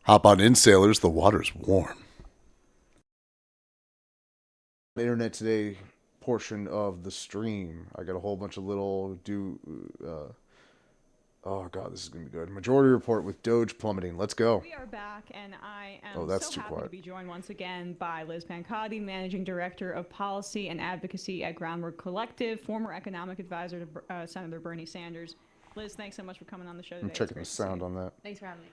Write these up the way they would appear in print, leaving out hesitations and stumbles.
Hop on in, sailors. The water's warm. Internet today portion of the stream. I got a whole bunch of little oh god, this is gonna be good. Majority report with DOGE plummeting. Let's go. We are back, and I Oh, am that's so too happy quiet. to be joined once again by Liz Pancotti, Managing Director of Policy and Advocacy at Groundwork Collective, former economic advisor to Senator Bernie Sanders. Liz, thanks so much for coming on the show today. I'm checking the sound on that. Thanks for having me.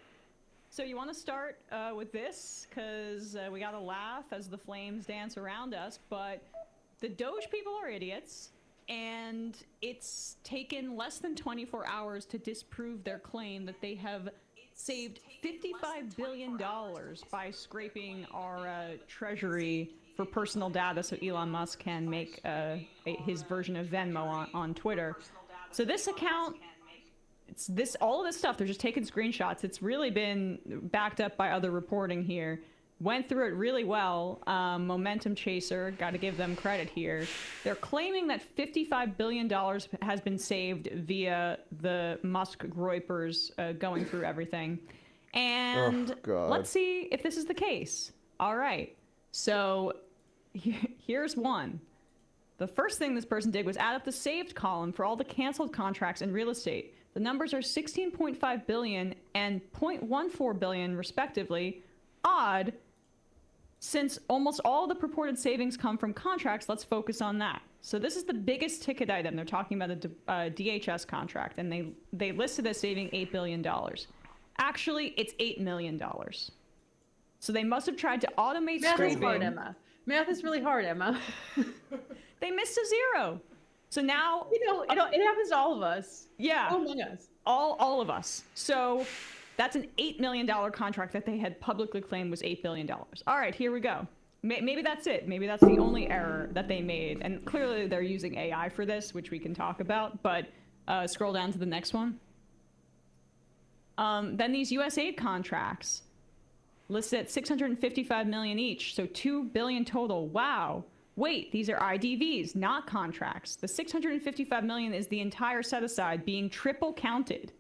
So you want to start with this, because we got to laugh as the flames dance around us, but the DOGE people are idiots, and it's taken less than 24 hours to disprove their claim that they have saved $55 billion by scraping our treasury for personal data so Elon Musk can make his version of Venmo on Twitter. So this account, all of this stuff, they're just taking screenshots. It's really been backed up by other reporting here. Went through it really well. Momentum chaser, got to give them credit here. They're claiming that $55 billion has been saved via the Musk Groypers going through everything. And let's see if this is the case. All right. So here's one. The first thing this person did was add up the saved column for all the canceled contracts in real estate. The numbers are 16.5 billion and 0.14 billion respectively. Odd. Since almost all the purported savings come from contracts, let's focus on that. So this is the biggest ticket item. They're talking about the DHS contract, and they listed as saving $8 billion. Actually, it's $8 million. So they must have tried to automate scraping. Math is hard, Emma. Math is really hard, Emma. They missed a zero. So now... it happens to all of us. Yeah. All among us. All of us. So... that's an $8 million contract that they had publicly claimed was $8 billion. All right, here we go. Maybe that's it. Maybe that's the only error that they made. And clearly they're using AI for this, which we can talk about. But scroll down to the next one. Then these USAID contracts listed at $655 million each, so $2 billion total. Wow. Wait, these are IDVs, not contracts. The $655 million is the entire set-aside being triple counted.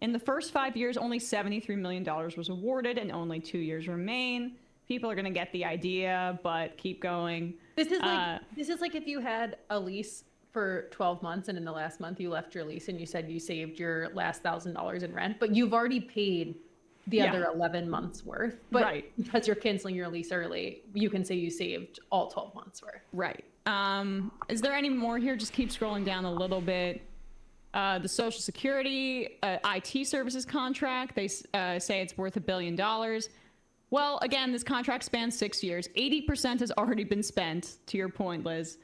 In the first 5 years, only $73 million was awarded, and only 2 years remain. People are going to get the idea, but keep going. This is like if you had a lease for 12 months, and in the last month you left your lease, and you said you saved your last $1,000 in rent, but you've already paid the other 11 months worth. But because you're canceling your lease early, you can say you saved all 12 months worth. Right. Is there any more here? Just keep scrolling down a little bit. The Social Security IT services contract, they say it's worth $1 billion. Well, again, this contract spans 6 years. 80% has already been spent, to your point, Liz.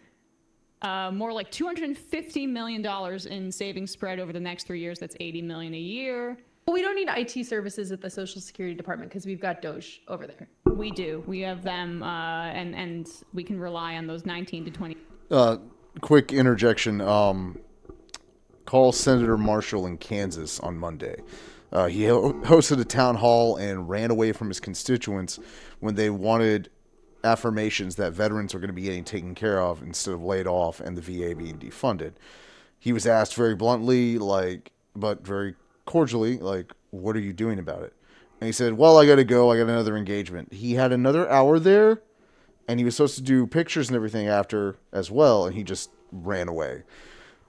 More like $250 million in savings spread over the next 3 years. That's $80 million a year. But we don't need IT services at the Social Security Department because we've got DOGE over there. We do. We have them, and we can rely on those 19 to 20. Quick interjection. Call Senator Marshall in Kansas on Monday. He hosted a town hall and ran away from his constituents when they wanted affirmations that veterans are going to be getting taken care of instead of laid off and the VA being defunded. He was asked very bluntly, but very cordially, what are you doing about it? And he said, well, I got to go. I got another engagement. He had another hour there, and he was supposed to do pictures and everything after as well, and he just ran away.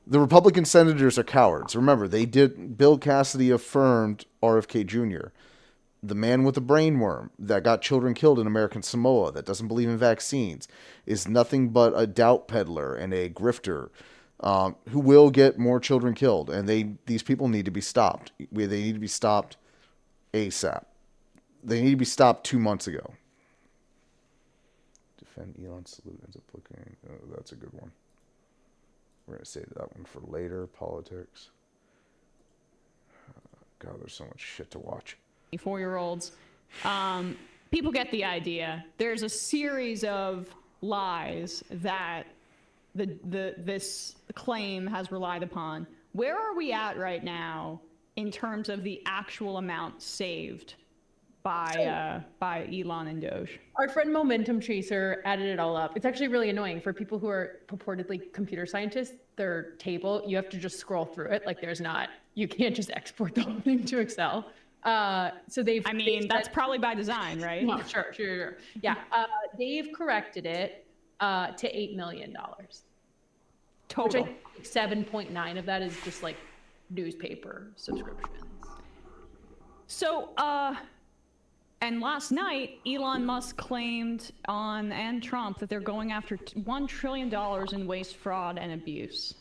The Republican senators are cowards. Remember, Bill Cassidy affirmed RFK Jr., the man with the brain worm that got children killed in American Samoa, that doesn't believe in vaccines, is nothing but a doubt peddler and a grifter who will get more children killed. And these people need to be stopped. They need to be stopped ASAP. They need to be stopped 2 months ago. Defend Elon's salute ends up looking. Oh, that's a good one. We're going to save that one for later. Politics. God, there's so much shit to watch. 4-year-olds. People get the idea. There's a series of lies that this claim has relied upon. Where are we at right now in terms of the actual amount saved by Elon and DOGE? Our friend Momentum Chaser added it all up. It's actually really annoying for people who are purportedly computer scientists. Their table, you have to just scroll through it. You can't just export the whole thing to Excel. So they've. I mean, that's probably by design, right? No, sure. Yeah, they've corrected it to $8 million. Total. Which I think 7.9 of that is just like newspaper subscriptions. So, and last night, Elon Musk claimed and Trump that they're going after $1 trillion in waste, fraud, and abuse.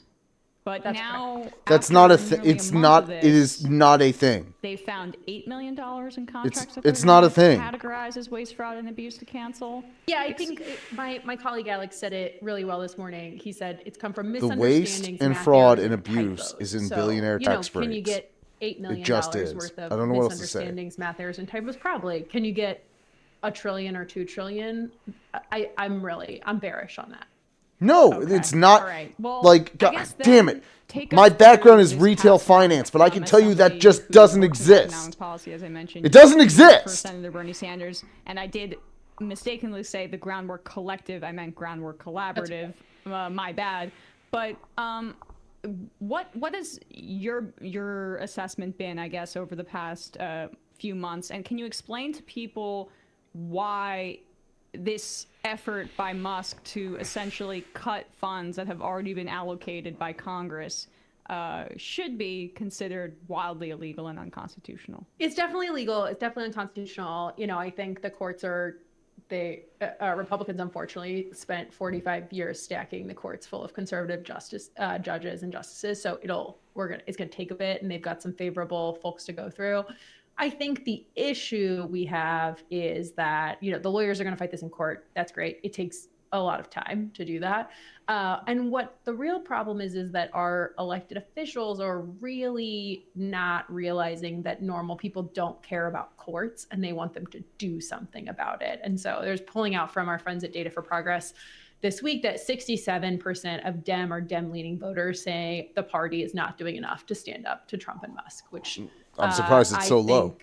But That's now, correct. That's after not a nearly thing. It's month not. of It is this, not a thing. they found $8 million in contracts. that It's they're not gonna a thing. Categorize as waste, fraud, and abuse to cancel. Yeah, I think my colleague Alex said it really well this morning. He said it's come from The misunderstandings, waste and math fraud errors, and abuse typos. is in So, billionaire tax Can you breaks. get $8 million just is. worth I of don't know what else to say. misunderstandings, math errors, and typos? Probably. Can you get $1 trillion or $2 trillion? I'm bearish on that. No, Okay. it's not. All right. Well, Like, I God guess damn then it. take My us background through is this retail past month finance, but I can as tell you that somebody just who doesn't works in exist. economic policy, as I mentioned. It doesn't For exist. Senator Bernie Sanders, and I did mistakenly say the Groundwork Collective. I meant Groundwork Collaborative. My bad. But what has your assessment been, I guess, over the past few months? And can you explain to people why this effort by Musk to essentially cut funds that have already been allocated by Congress should be considered wildly illegal and unconstitutional? It's definitely illegal. It's definitely unconstitutional. I think the courts are. Republicans unfortunately spent 45 years stacking the courts full of conservative judges and justices. So it's gonna take a bit, and they've got some favorable folks to go through. I think the issue we have is that the lawyers are going to fight this in court. That's great. It takes a lot of time to do that. And what the real problem is that our elected officials are really not realizing that normal people don't care about courts, and they want them to do something about it. And so there's pulling out from our friends at Data for Progress this week that 67% of Dem or Dem-leaning voters say the party is not doing enough to stand up to Trump and Musk, which I'm surprised it's so low.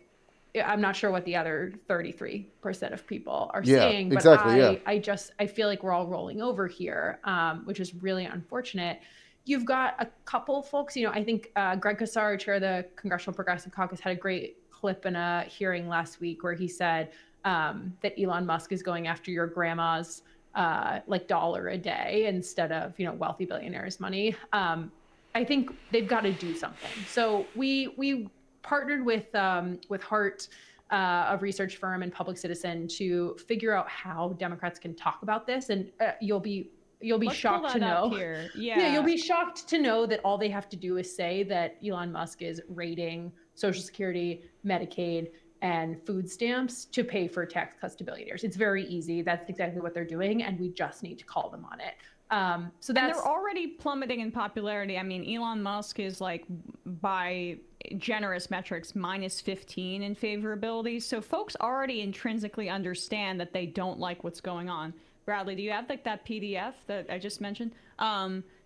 I'm not sure what the other 33% of people are Yeah, saying, but exactly, I feel like we're all rolling over here, which is really unfortunate. You've got a couple folks, I think Greg Casar, chair of the Congressional Progressive Caucus, had a great clip in a hearing last week where he said that Elon Musk is going after your grandma's dollar a day instead of, wealthy billionaires' money. I think they've got to do something. So we partnered with Hart, a research firm, and Public Citizen to figure out how Democrats can talk about this. And you'll be shocked to know. Yeah, you'll be shocked to know that all they have to do is say that Elon Musk is raiding Social Security, Medicaid, and food stamps to pay for tax cuts to billionaires. It's very easy. That's exactly what they're doing, and we just need to call them on it. So that's, and they're already plummeting in popularity. I mean, Elon Musk is by generous metrics, -15 in favorability. So folks already intrinsically understand that they don't like what's going on. Bradley, do you have that PDF that I just mentioned?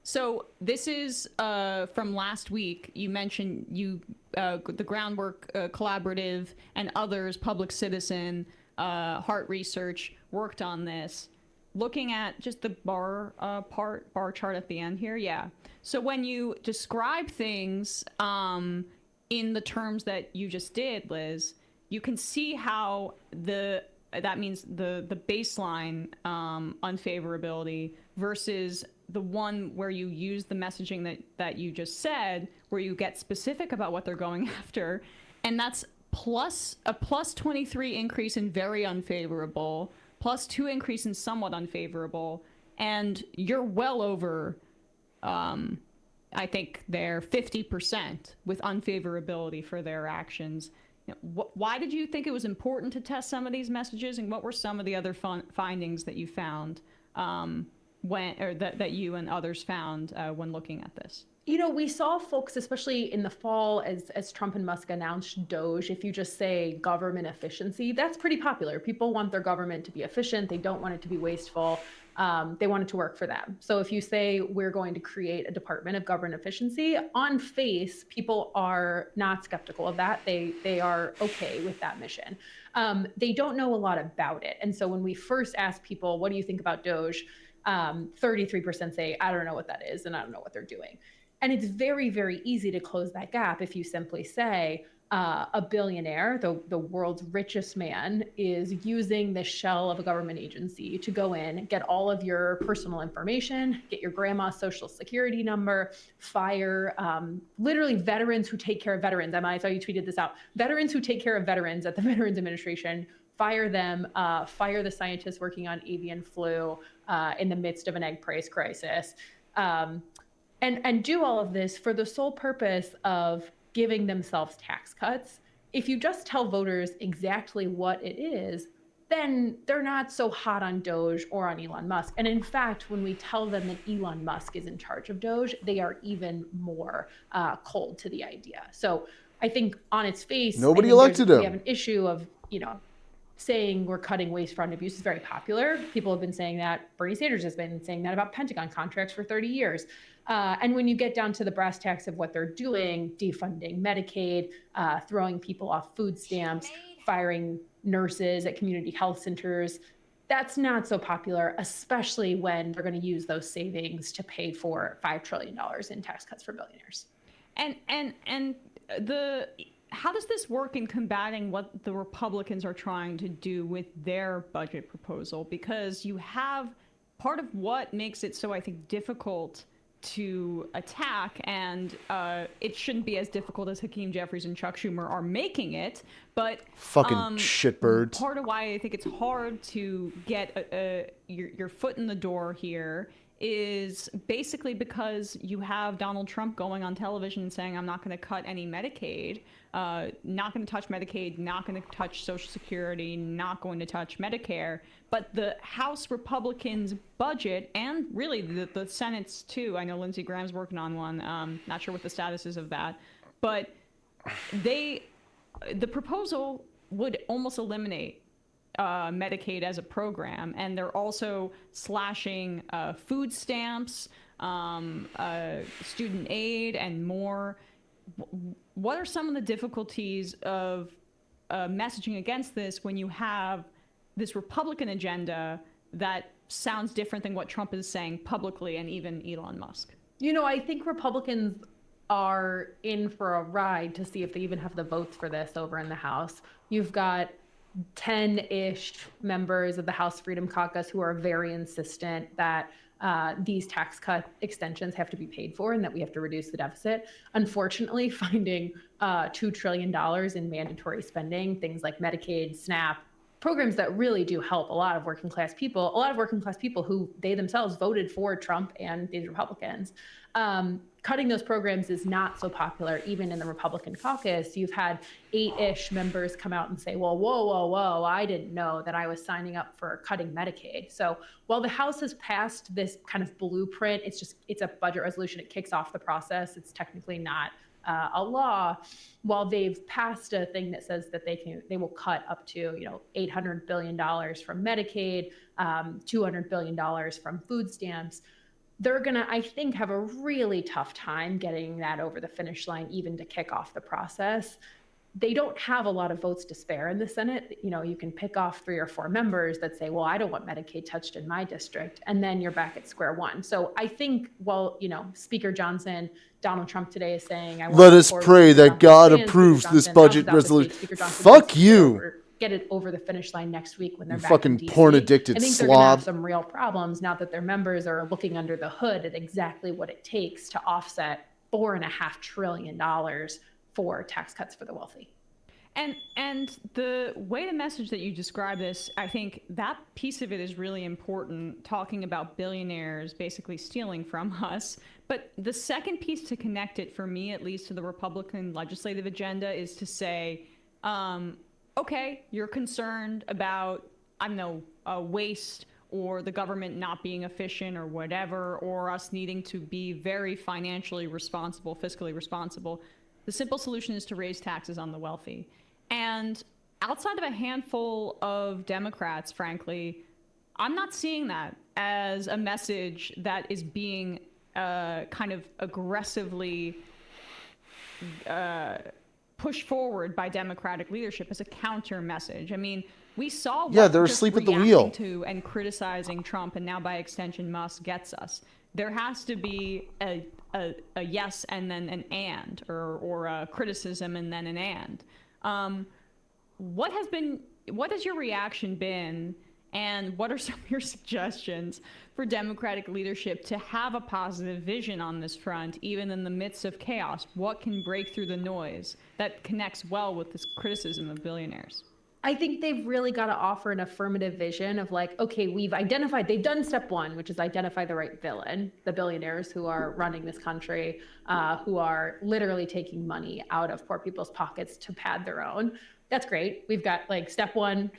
So this is from last week. You mentioned the Groundwork Collaborative and others, Public Citizen, Hart Research, worked on this. Looking at just the bar chart at the end here, yeah. So when you describe things in the terms that you just did, Liz, you can see how that means the baseline unfavorability versus the one where you use the messaging that you just said, where you get specific about what they're going after, and that's a plus 23 increase in very unfavorable, +2 increase in somewhat unfavorable, and you're well over, I think they're 50% with unfavorability for their actions. Why did you think it was important to test some of these messages, and what were some of the other findings that you found that you and others found when looking at this? We saw folks, especially in the fall, as Trump and Musk announced DOGE. If you just say government efficiency, that's pretty popular. People want their government to be efficient. They don't want it to be wasteful. They want it to work for them. So if you say we're going to create a Department of Government Efficiency, on face, people are not skeptical of that. They are okay with that mission. They don't know a lot about it. And so when we first asked people, what do you think about DOGE? 33% say, I don't know what that is, and I don't know what they're doing. And it's very, very easy to close that gap if you simply say, a billionaire, the world's richest man, is using the shell of a government agency to go in, get all of your personal information, get your grandma's social security number, fire literally veterans who take care of veterans. I saw you tweeted this out. Veterans who take care of veterans at the Veterans Administration, fire them, fire the scientists working on avian flu in the midst of an egg price crisis, and do all of this for the sole purpose of giving themselves tax cuts. If you just tell voters exactly what it is, then they're not so hot on DOGE or on Elon Musk. And in fact, when we tell them that Elon Musk is in charge of DOGE, they are even more cold to the idea. So I think on its face, nobody elected him. We have an issue of, saying we're cutting waste, fraud, and abuse is very popular. People have been saying that. Bernie Sanders has been saying that about Pentagon contracts for 30 years. And when you get down to the brass tacks of what they're doing, defunding Medicaid, throwing people off food stamps, firing nurses at community health centers, that's not so popular, especially when they're going to use those savings to pay for $5 trillion in tax cuts for billionaires. How does this work in combating what the Republicans are trying to do with their budget proposal? Because you have part of what makes it so, I think, difficult to attack, and it shouldn't be as difficult as Hakeem Jeffries and Chuck Schumer are making it, but fucking shitbirds. Part of why I think it's hard to get your foot in the door here is basically because you have Donald Trump going on television and saying, I'm not going to cut any Medicaid, not going to touch Medicaid, not going to touch Social Security, not going to touch Medicare. But the House Republicans' budget, and really the Senate's too, I know Lindsey Graham's working on one, not sure what the status is of that, but the proposal would almost eliminate Medicaid as a program, and they're also slashing food stamps, student aid, and more. What are some of the difficulties of messaging against this when you have this Republican agenda that sounds different than what Trump is saying publicly, and even Elon Musk? I think Republicans are in for a ride to see if they even have the votes for this over in the House. You've got 10-ish members of the House Freedom Caucus who are very insistent that these tax cut extensions have to be paid for and that we have to reduce the deficit. Unfortunately, finding $2 trillion in mandatory spending, things like Medicaid, SNAP, programs that really do help a lot of working class people who they themselves voted for Trump and these Republicans. Cutting those programs is not so popular, even in the Republican caucus. You've had 8-ish members come out and say, well, whoa, I didn't know that I was signing up for cutting Medicaid. So while the House has passed this kind of blueprint, it's a budget resolution. It kicks off the process. It's technically not a law. While they've passed a thing that says that they will cut up to $800 billion from Medicaid, $200 billion from food stamps, they're going to, I think, have a really tough time getting that over the finish line, even to kick off the process. They don't have a lot of votes to spare in the Senate. You can pick off 3 or 4 members that say, well, I don't want Medicaid touched in my district. And then you're back at square one. So I think, Speaker Johnson, Donald Trump today is saying, let us pray that God approves this budget resolution. Fuck you. Get it over the finish line next week when they're back fucking in DC. porn-addicted I think slob. they're going to have some real problems now that their members are looking under the hood at exactly what it takes to offset $4.5 trillion for tax cuts for the wealthy. And the way the message that you describe this, I think that piece of it is really important, talking about billionaires basically stealing from us. But the second piece to connect it, for me at least, to the Republican legislative agenda is to say, okay, you're concerned about, waste or the government not being efficient or whatever, or us needing to be very financially responsible, fiscally responsible. The simple solution is to raise taxes on the wealthy. And outside of a handful of Democrats, frankly, I'm not seeing that as a message that is being kind of aggressively pushed forward by Democratic leadership as a counter message. I mean, we saw what they're just asleep at the reacting wheel to and criticizing Trump, and now by extension Musk, gets us. There has to be a a yes and then an and, or a criticism and then an and. What has your reaction been, and what are some of your suggestions for Democratic leadership to have a positive vision on this front, even in the midst of chaos? What can break through the noise that connects well with this criticism of billionaires? I think they've really got to offer an affirmative vision of like, okay, they've done step one, which is identify the right villain, the billionaires who are running this country, who are literally taking money out of poor people's pockets to pad their own. That's great. We've got like step one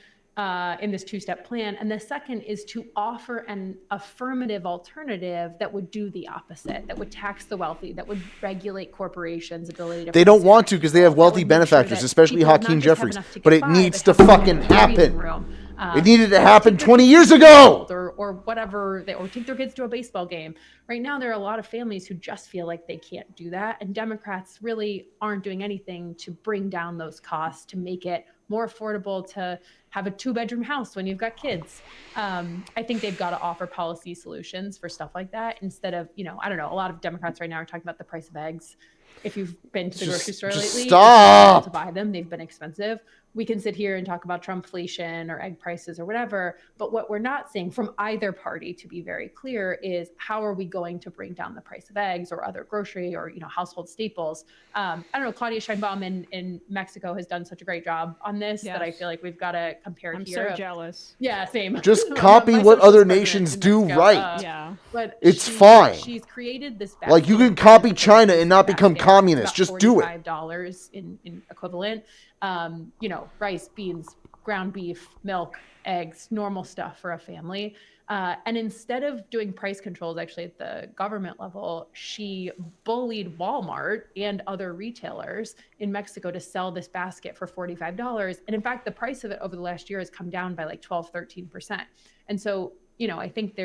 in this two-step plan. And the second is to offer an affirmative alternative that would do the opposite, that would tax the wealthy, that would regulate corporations' ability to. They don't want to because they have wealthy benefactors, especially Hakeem Jeffries. But it needs to fucking happen. It needed to happen 20 years ago. Or whatever, or take their kids to a baseball game. Right now, there are a lot of families who just feel like they can't do that. And Democrats really aren't doing anything to bring down those costs, to make it more affordable to have a 2-bedroom house when you've got kids. I think they've got to offer policy solutions for stuff like that instead of, I don't know, a lot of Democrats right now are talking about the price of eggs. If you've been to the grocery store lately, stop. To buy them, they've been expensive. We can sit here and talk about Trumpflation or egg prices or whatever, but what we're not seeing from either party, to be very clear, is how are we going to bring down the price of eggs or other grocery or household staples? I don't know. Claudia Sheinbaum in Mexico has done such a great job on this that I feel like we've got to compare I'm here. so jealous. Yeah, same. Just copy what other nations do right. Yeah, but it's fine. She's created this. Like, you can copy China and not become communist. Just do it. $45 in equivalent. Rice, beans, ground beef, milk, eggs, normal stuff for a family. And instead of doing price controls actually at the government level, she bullied Walmart and other retailers in Mexico to sell this basket for $45. And in fact, the price of it over the last year has come down by like 12, 13%. And so, I think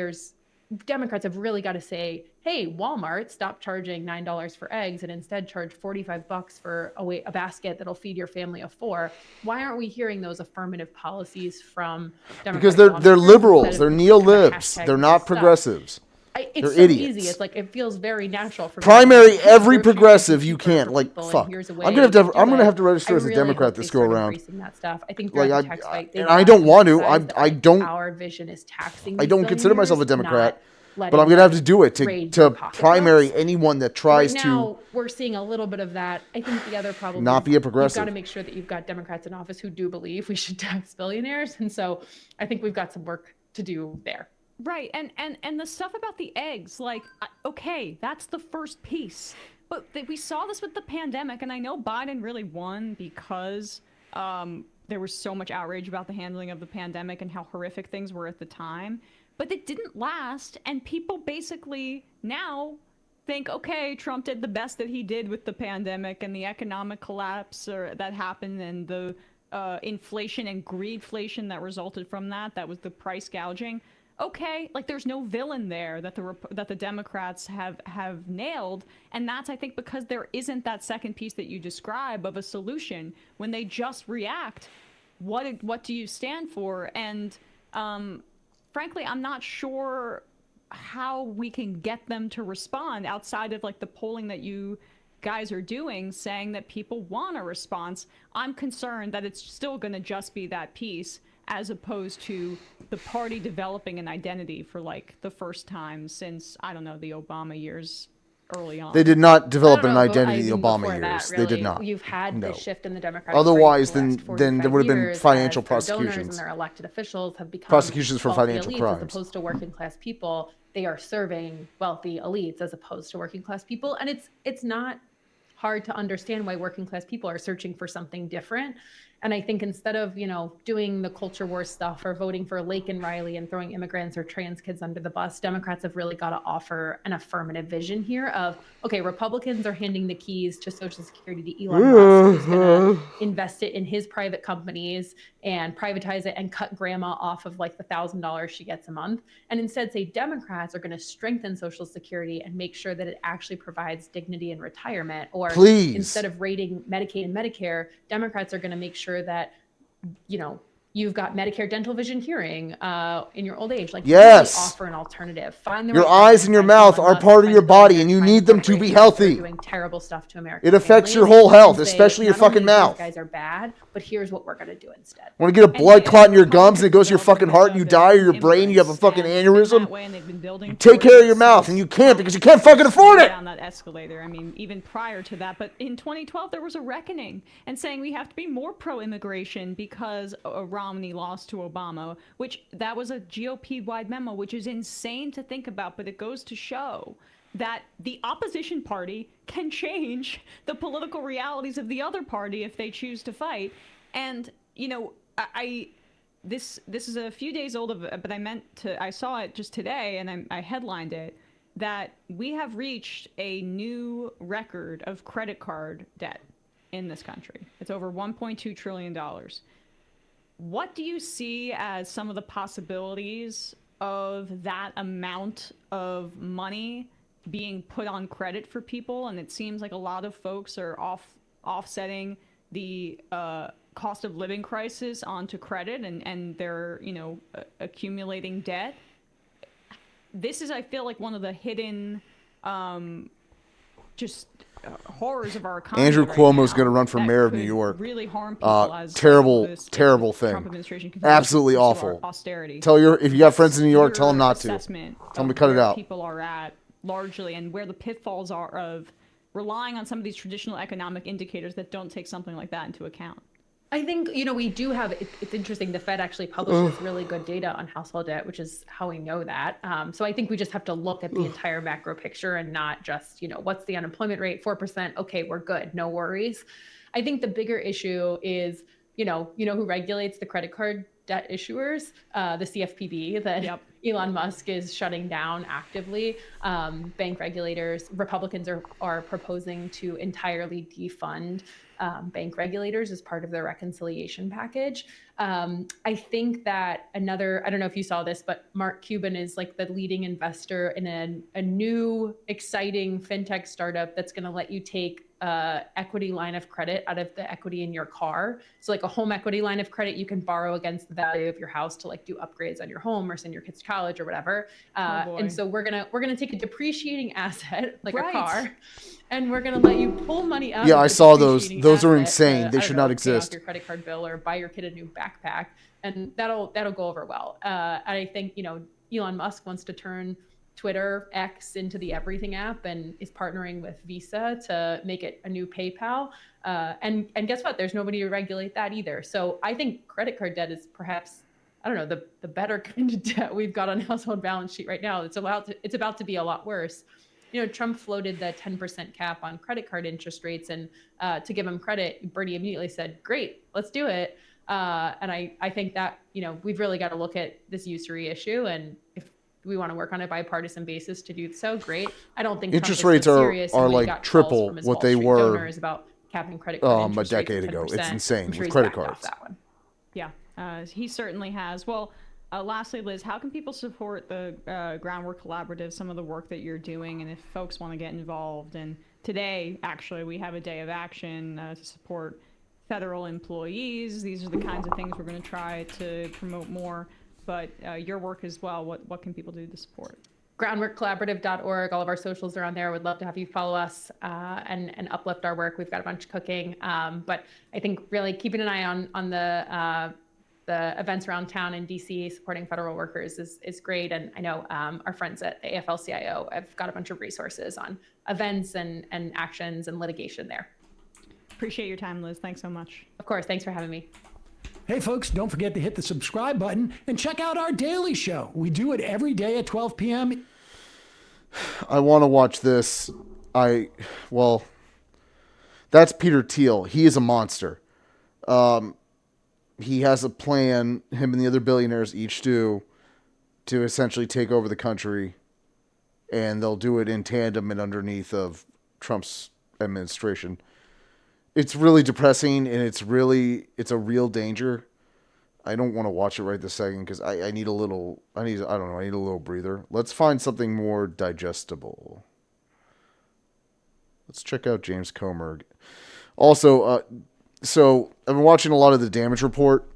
Democrats have really got to say, hey, Walmart, stop charging $9 for eggs and instead charge $45 for a basket that'll feed your family of 4. Why aren't we hearing those affirmative policies from Democrats? Because they're liberals, they're neo-libs, they're not progressives. It's they're so idiots. easy. It's like it feels very natural for me. Primary every progressive you can. Like, fuck. I'm gonna have to register as a Democrat this go around. That stuff. I think like tax fight, and I don't want to. I don't. Our vision is taxing. I don't consider myself a Democrat, but I'm gonna have to do it to primary anyone that tries right now, we're seeing a little bit of that. I think the other problem not be a progressive. You've got to make sure that you've got Democrats in office who do believe we should tax billionaires, and so I think we've got some work to do there. Right, and the stuff about the eggs, like, okay, that's the first piece. But we saw this with the pandemic, and I know Biden really won because there was so much outrage about the handling of the pandemic and how horrific things were at the time. But it didn't last, and people basically now think, okay, Trump did the best that he did with the pandemic and the economic collapse that happened and the inflation and greedflation that resulted from that. That was the price gouging. Okay, like there's no villain there that the Democrats have nailed, and that's, I think, because there isn't that second piece that you describe of a solution. When they just react, what do you stand for? And frankly, I'm not sure how we can get them to respond outside of like the polling that you guys are doing, saying that people want a response. I'm concerned that it's still going to just be that piece, as opposed to the party developing an identity for like the first time since, I don't know, the Obama years early on. They did not develop an identity in the Obama years. Really, they did not. You've had this shift in the Democratic Otherwise, Party then there would have been financial prosecutions. Donors and their elected officials have become prosecutions for financial elites, crimes. as opposed to working class people. They are serving wealthy elites as opposed to working class people, and it's not hard to understand why working class people are searching for something different. And I think instead of, doing the culture war stuff or voting for Lake and Riley and throwing immigrants or trans kids under the bus, Democrats have really got to offer an affirmative vision here of, okay, Republicans are handing the keys to Social Security to Elon Musk, who's going to invest it in his private companies and privatize it and cut grandma off of like the $1,000 she gets a month. And instead say Democrats are going to strengthen Social Security and make sure that it actually provides dignity in retirement. Or instead of rating Medicaid and Medicare, Democrats are going to make sure that, You've got Medicare, dental, vision, hearing in your old age. Like, Yes. really offer an alternative. Find the Your right eyes and your find mouth Elon are Musk, part of find your the body, and billionaires, you find need them to be corporations that are healthy. doing terrible stuff to American It affects your families whole health, and say, especially your not only fucking mouth. These guys are bad, but here's what we're gonna do instead. Want to get a blood clot in your gums and it goes to your fucking heart and you die, or your brain, you have a fucking aneurysm? You take care of your mouth, and you can't because you can't fucking afford it. Down that escalator. I mean, even prior to that, but in 2012 there was a reckoning and saying we have to be more pro-immigration because Romney lost to Obama, which that was a GOP-wide memo, which is insane to think about, but it goes to show that the opposition party can change the political realities of the other party if they choose to fight. And you know, this is a few days old, but I saw it just today, and I headlined it, that we have reached a new record of credit card debt in this country. It's over $1.2 trillion. What do you see as some of the possibilities of that amount of money being put on credit for people? And it seems like a lot of folks are offsetting the cost of living crisis onto credit, and they're, you know, accumulating debt. This is, I feel like, one of the hidden horrors of our economy. Andrew right Cuomo's now going to run for that mayor of could New York. Really harm people as Terrible, this terrible Trump thing. administration continues Absolutely to pursue awful. our austerity. If you got friends in New York, tell them not to. Tell Assessment them to of cut it where out. people are at largely, and where the pitfalls are of relying on some of these traditional economic indicators that don't take something like that into account. I think, you know, we do have, it's interesting, the Fed actually publishes really good data on household debt, which is how we know that. So I think we just have to look at the entire macro picture and not just, you know, what's the unemployment rate, 4%, okay, we're good, no worries. I think the bigger issue is, you know who regulates the credit card debt issuers, the CFPB that Elon Musk is shutting down actively. Bank regulators, Republicans are proposing to entirely defund bank regulators as part of their reconciliation package. I think that I don't know if you saw this, but Mark Cuban is like the leading investor in a new exciting fintech startup that's going to let you take equity line of credit out of the equity in your car. So like a home equity line of credit, you can borrow against the value of your house to like do upgrades on your home or send your kids to college or whatever. And so we're gonna take a depreciating asset like a car, and we're gonna let you pull money out. Yeah, of I the saw those. Those are asset insane. to, They should not pay exist. off your credit card bill or buy your kid a new backpack, and that'll go over well. And I think, you know, Elon Musk wants to turn Twitter, X, into the everything app, and is partnering with Visa to make it a new PayPal. And guess what? There's nobody to regulate that either. So I think credit card debt is perhaps, I don't know, the better kind of debt we've got on household balance sheet right now. It's about to be a lot worse. You know, Trump floated the 10% cap on credit card interest rates, and to give him credit, Bernie immediately said, "Great, let's do it." And I think that, you know, we've really got to look at this usury issue, and if we want to work on a bipartisan basis to do so, great. I don't think interest Trump is rates so are serious, and when he like got calls triple from his what Wall they Street were donors about capping credit card interest a rates decade at ago. 10%. It's insane I'm sure with he's credit backed off cards. that one. Yeah, he certainly has. Well, lastly, Liz, how can people support the Groundwork Collaborative, some of the work that you're doing, and if folks want to get involved? And today, actually, we have a day of action to support federal employees. These are the kinds of things we're going to try to promote more. But your work as well, what can people do to support? Groundworkcollaborative.org. All of our socials are on there. Would love to have you follow us and uplift our work. We've got a bunch cooking. But I think really keeping an eye on the events around town in DC supporting federal workers is great. And I know our friends at the AFL-CIO have got a bunch of resources on events and actions and litigation there. Appreciate your time, Liz. Thanks so much. Of course. Thanks for having me. Hey, folks, don't forget to hit the subscribe button and check out our daily show. We do it every day at 12 p.m. I want to watch this. That's Peter Thiel. He is a monster. He has a plan, him and the other billionaires each do, to essentially take over the country. And they'll do it in tandem and underneath of Trump's administration. It's really depressing, and it's a real danger. I don't want to watch it right this second because I need a little breather. Let's find something more digestible. Let's check out James Comer. Also, so I've been watching a lot of the Damage Report,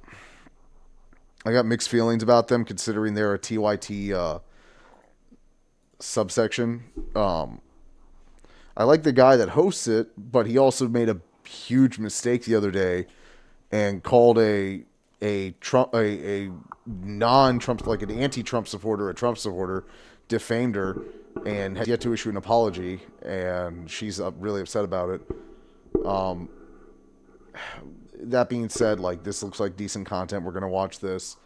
I got mixed feelings about them considering they're a TYT subsection. I like the guy that hosts it, but he also made a huge mistake the other day and called a Trump a non-Trump, like an anti-Trump supporter, a Trump supporter, defamed her and has yet to issue an apology, and she's really upset about it. That being said, like, this looks like decent content. We're gonna watch this.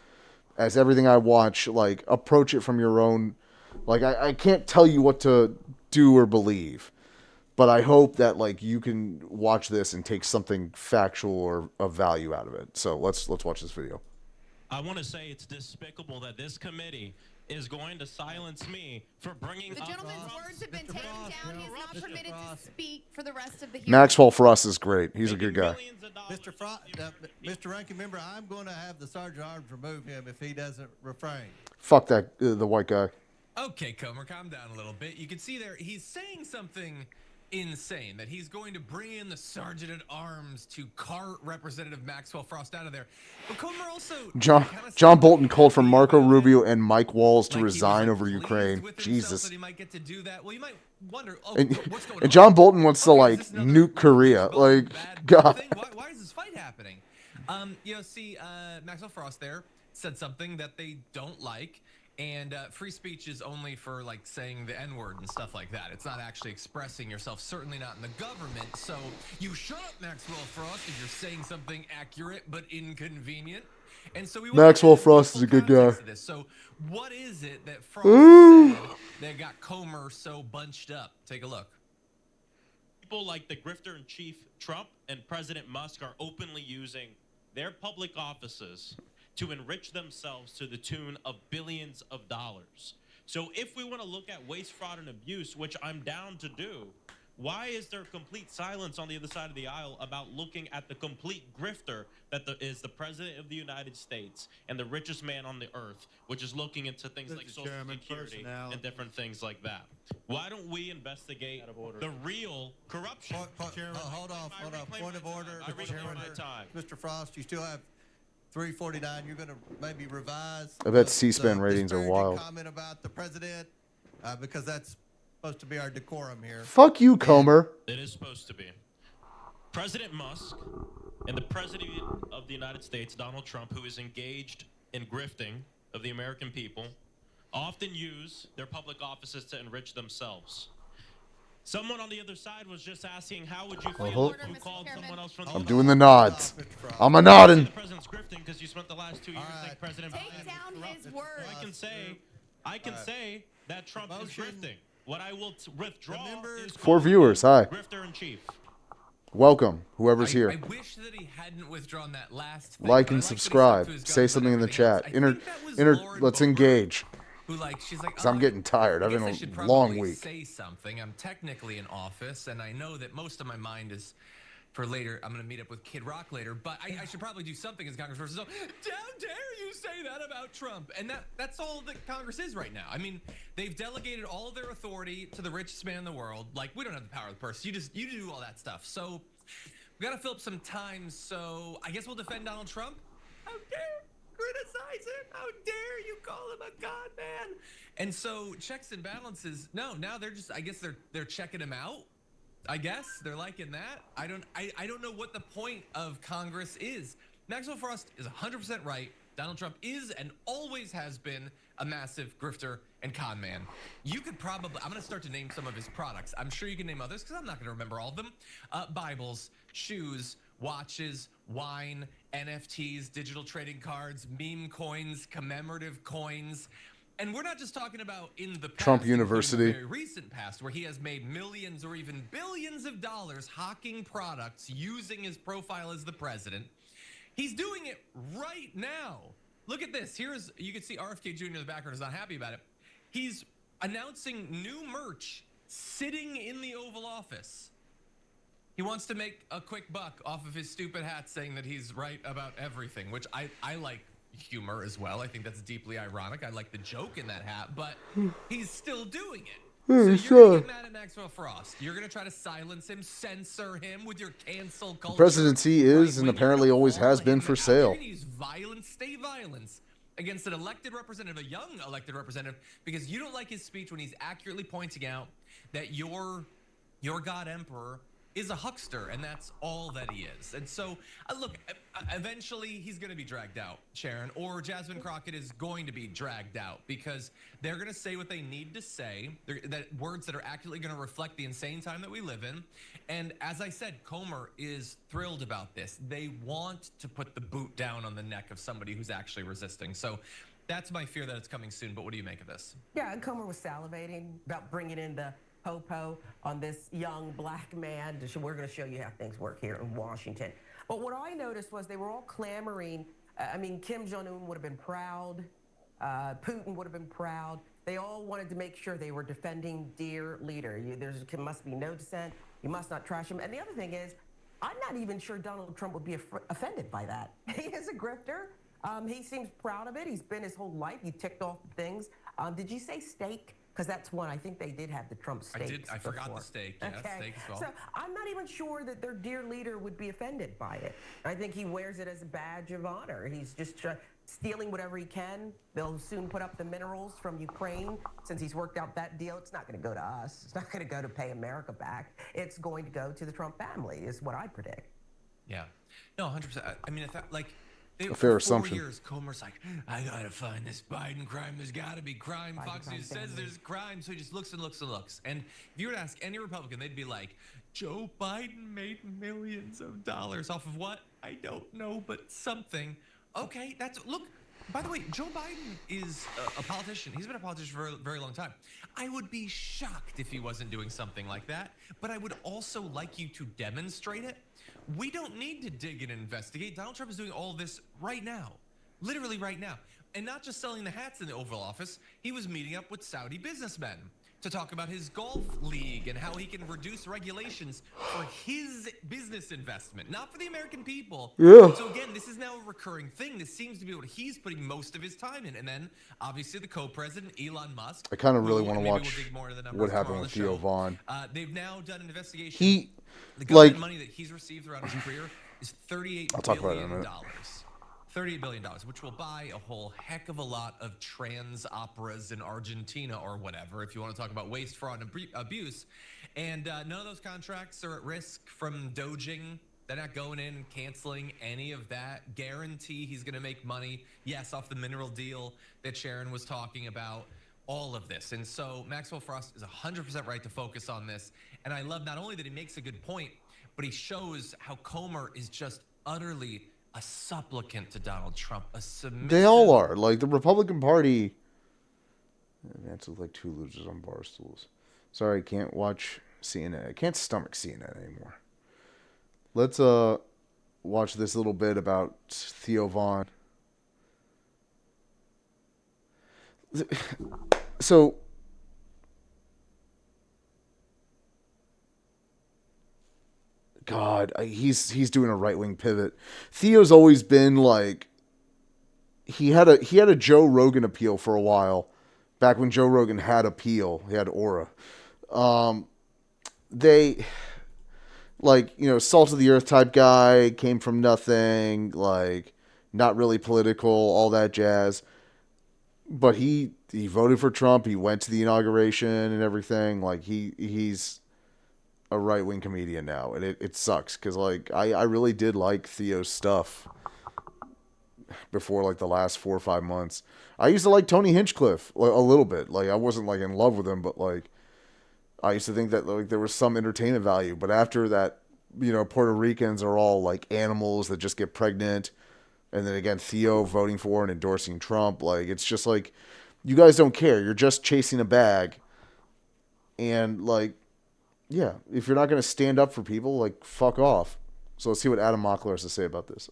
As everything I watch, like, approach it from your own. Like, I can't tell you what to do or believe, but I hope that, like, you can watch this and take something factual or of value out of it. So let's watch this video. I want to say it's despicable that this committee is going to silence me for bringing The up gentleman's Trump's- words have been taken down. He is not permitted to speak for the rest of the hearing. Maxwell Frost is great. He's a good guy. Millions of dollars. Mr. Ranking Member, I'm going to have the Sergeant at Arms remove him if he doesn't refrain. Fuck that, the white guy. Okay, Comer, calm down a little bit. You can see there, he's saying something insane, that he's going to bring in the Sergeant at Arms to cart Representative Maxwell Frost out of there. But Comer also... John Bolton called for Marco Rubio and Mike Walls to like resign he was, over pleased Ukraine. with himself Jesus. that he might get to do that. Well, you might wonder, what's going on? And John Bolton wants to, Okay, like, is this another nuke Korea. Like, bad God. thing? Why is this fight happening? Maxwell Frost there said something that they don't like. And free speech is only for, like, saying the N-word and stuff like that. It's not actually expressing yourself, certainly not in the government. So you shut up, Maxwell Frost, if you're saying something accurate but inconvenient. And so we Maxwell Frost is a good guy. So what is it that Frost said that got Comer so bunched up? Take a look. People like the grifter-in-chief Trump and President Musk are openly using their public offices to enrich themselves to the tune of billions of dollars. So if we want to look at waste, fraud, and abuse, which I'm down to do, why is there complete silence on the other side of the aisle about looking at the complete grifter that is the President of the United States and the richest man on the earth, which is looking into things like Social Security and different things like that? Why don't we investigate the real corruption? Hold on. Point of order. I reclaim my time. Mr. Frost, you still have 349. You're going to maybe revise. I bet C-SPAN ratings are wild. Comment about the president, because that's supposed to be our decorum here. Fuck you, Comer. It is supposed to be. President Musk and the President of the United States, Donald Trump, who is engaged in grifting of the American people, often use their public offices to enrich themselves. Someone on the other side was just asking, how would you feel if you called someone else from the I'm doing the nods. I'm a nodding. The president's grifting because you spent the last 2 years saying President Take Biden down is corrupt. his words. I can say that Trump is grifting. What I will withdraw is For viewers, hi. grifter-in-chief. Welcome, whoever's here. I wish that he hadn't withdrawn that last thing, Like but I and that he subscribe. stuck to his Say guns something in and the everything else. chat. I think that was Let's Lauren engage. Who, like, she's like, Because I'm getting tired. I I've guess been I should a long probably week. say something. I'm technically in office, and I know that most of my mind is for later. I'm going to meet up with Kid Rock later, but I should probably do something as congressperson. So, how dare you say that about Trump? And that's all that Congress is right now. I mean, they've delegated all of their authority to the richest man in the world. Like, we don't have the power of the purse. You do all that stuff. So we got to fill up some time. So I guess we'll defend Donald Trump. How dare criticize him? How dare you call him a god man? And so checks and balances. No, now they're just. I guess they're checking him out. I guess they're liking that. I don't know what the point of Congress is. Maxwell Frost is 100% right. Donald Trump is and always has been a massive grifter and con man. You could probably. I'm going to start to name some of his products. I'm sure you can name others because I'm not going to remember all of them. Bibles, shoes, watches, wine, NFTs, digital trading cards, meme coins, commemorative coins. And we're not just talking about in the past, Trump University. the very recent past, where he has made millions or even billions of dollars hawking products using his profile as the president. He's doing it right now. Look at this. You can see RFK Jr. in the background is not happy about it. He's announcing new merch sitting in the Oval Office. He wants to make a quick buck off of his stupid hat saying that he's right about everything, which I like humor as well. I think that's deeply ironic. I like the joke in that hat, but he's still doing it. So you're going to get mad at Maxwell Frost. You're going to try to silence him, censor him with your cancel culture. Presidency is and When you're apparently gonna always call has been him for out, sale. You're going to use violence, stay violence. against an elected representative, a young elected representative, because you don't like his speech when he's accurately pointing out that your god emperor is a huckster, and that's all that he is. And so, look, eventually he's going to be dragged out, Sharon, or Jasmine Crockett is going to be dragged out because they're going to say what they need to say, that words that are accurately going to reflect the insane time that we live in. And as I said, Comer is thrilled about this. They want to put the boot down on the neck of somebody who's actually resisting. So that's my fear that it's coming soon. But what do you make of this? Yeah, and Comer was salivating about bringing in the popo on this young black man. We're going to show you how things work here in Washington. But what I noticed was they were all clamoring. I mean, Kim Jong-un would have been proud. Putin would have been proud. They all wanted to make sure they were defending dear leader. There must be no dissent. You must not trash him. And the other thing is, I'm not even sure Donald Trump would be offended by that. He is a grifter. He seems proud of it. He's been his whole life. He ticked off things. Did you say steak? Because that's one. I think they did have the Trump steaks. I forgot the steak. Yeah, okay. Steak as well. So I'm not even sure that their dear leader would be offended by it. I think he wears it as a badge of honor. He's just stealing whatever he can. They'll soon put up the minerals from Ukraine. Since he's worked out that deal, it's not going to go to us. It's not going to go to pay America back. It's going to go to the Trump family, is what I predict. Yeah. No, 100%. I mean, A fair for assumption. 4 years, Comer's like, I gotta find this Biden crime. There's gotta be crime. Fox News says there's crime, so he just looks and looks and looks. And if you were to ask any Republican, they'd be like, Joe Biden made millions of dollars off of what? I don't know, but something. Okay, look. By the way, Joe Biden is a politician. He's been a politician for a very long time. I would be shocked if he wasn't doing something like that, but I would also like you to demonstrate it. We don't need to dig and investigate. Donald Trump is doing all this right now, literally right now. And not just selling the hats in the Oval Office. He was meeting up with Saudi businessmen to talk about his golf league and how he can reduce regulations for his business investment, not for the American people. Yeah. So again, this is now a recurring thing. This seems to be what he's putting most of his time in. And then obviously the co-president, Elon Musk. I kind of really want to maybe watch we'll dig more into the numbers what tomorrow happened on with the Theo show. Vaughn. They've now done an investigation. The Like, government money that he's received throughout his career is $38 talk about it in a billion. minute. $38 billion, which will buy a whole heck of a lot of trans operas in Argentina or whatever, if you want to talk about waste, fraud, and abuse. And none of those contracts are at risk from doging. They're not going in and canceling any of that. Guarantee he's going to make money, yes, off the mineral deal that Sharon was talking about. All of this. And so Maxwell Frost is 100% right to focus on this. And I love not only that he makes a good point, but he shows how Comer is just utterly a supplicant to Donald Trump, a submissive. They all are. Like, the Republican Party. That's like two losers on bar stools. Sorry, I can't watch CNN. I can't stomach CNN anymore. Let's watch this little bit about Theo Vaughn. So, God, he's doing a right-wing pivot. Theo's always been like, he had a Joe Rogan appeal for a while, back when Joe Rogan had appeal. He had aura. They, like, you know, salt of the earth type guy, came from nothing, like, not really political, all that jazz. But he voted for Trump. He went to the inauguration and everything. Like, he's a right-wing comedian now. And it sucks because, like, I really did like Theo's stuff before, like, the last 4 or 5 months. I used to like Tony Hinchcliffe a little bit. Like, I wasn't, like, in love with him, but, like, I used to think that, like, there was some entertainment value. But after that, you know, Puerto Ricans are all, like, animals that just get pregnant. And then again, Theo voting for and endorsing Trump. Like, it's just like, you guys don't care. You're just chasing a bag. And, like, yeah, if you're not going to stand up for people, like, fuck off. So let's see what Adam Mockler has to say about this.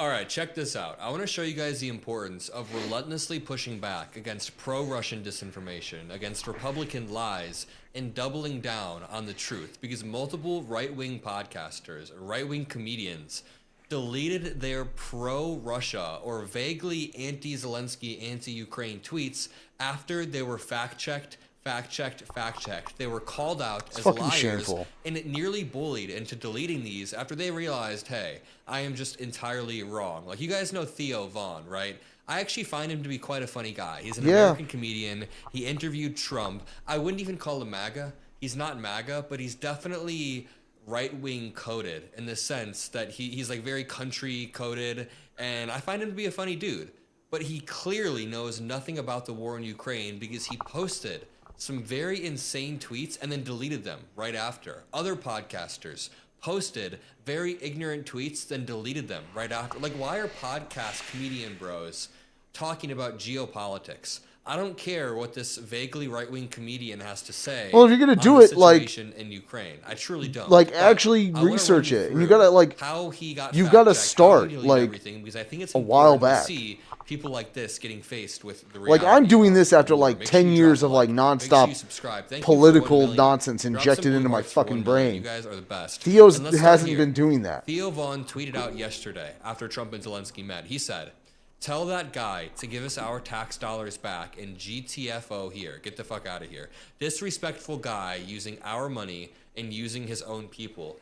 All right, check this out. I want to show you guys the importance of relentlessly pushing back against pro-Russian disinformation, against Republican lies, and doubling down on the truth. Because multiple right-wing podcasters, right-wing comedians, deleted their pro-Russia or vaguely anti-Zelensky, anti-Ukraine tweets after they were fact-checked fact-checked. They were called out as fucking liars shameful. and nearly bullied into deleting these after they realized, hey, I am just entirely wrong. Like, you guys know Theo Von, right? I actually find him to be quite a funny guy. He's an American comedian. He interviewed Trump. I wouldn't even call him MAGA. He's not MAGA, but he's definitely right-wing coded in the sense that he's like very country coded, and I find him to be a funny dude. But he clearly knows nothing about the war in Ukraine because he posted some very insane tweets and then deleted them right after. Other podcasters posted very ignorant tweets, then deleted them right after. Like, why are podcast comedian bros talking about geopolitics? I don't care what this vaguely right-wing comedian has to say. Well, if you're gonna do it, like, in Ukraine, I truly don't. Like, But actually I wanna research run it, and you through gotta like, how he got you've got to fact-checked, how he start deleted like everything, because I think it's a while important back. to see people like this getting faced with the Like, reality. I'm doing this after of war. like Make sure 10 you years drop of a like like. Make sure nonstop you subscribe. Thank you for 1 political million. nonsense Drop injected some blue into my hearts for 1 fucking million. brain. You guys are the best. Theo's And let's start hasn't here. been doing that. Theo Von tweeted out yesterday after Trump and Zelensky met. He said, "Tell that guy to give us our tax dollars back and GTFO here. Get the fuck out of here. Disrespectful guy using our money and using his own people."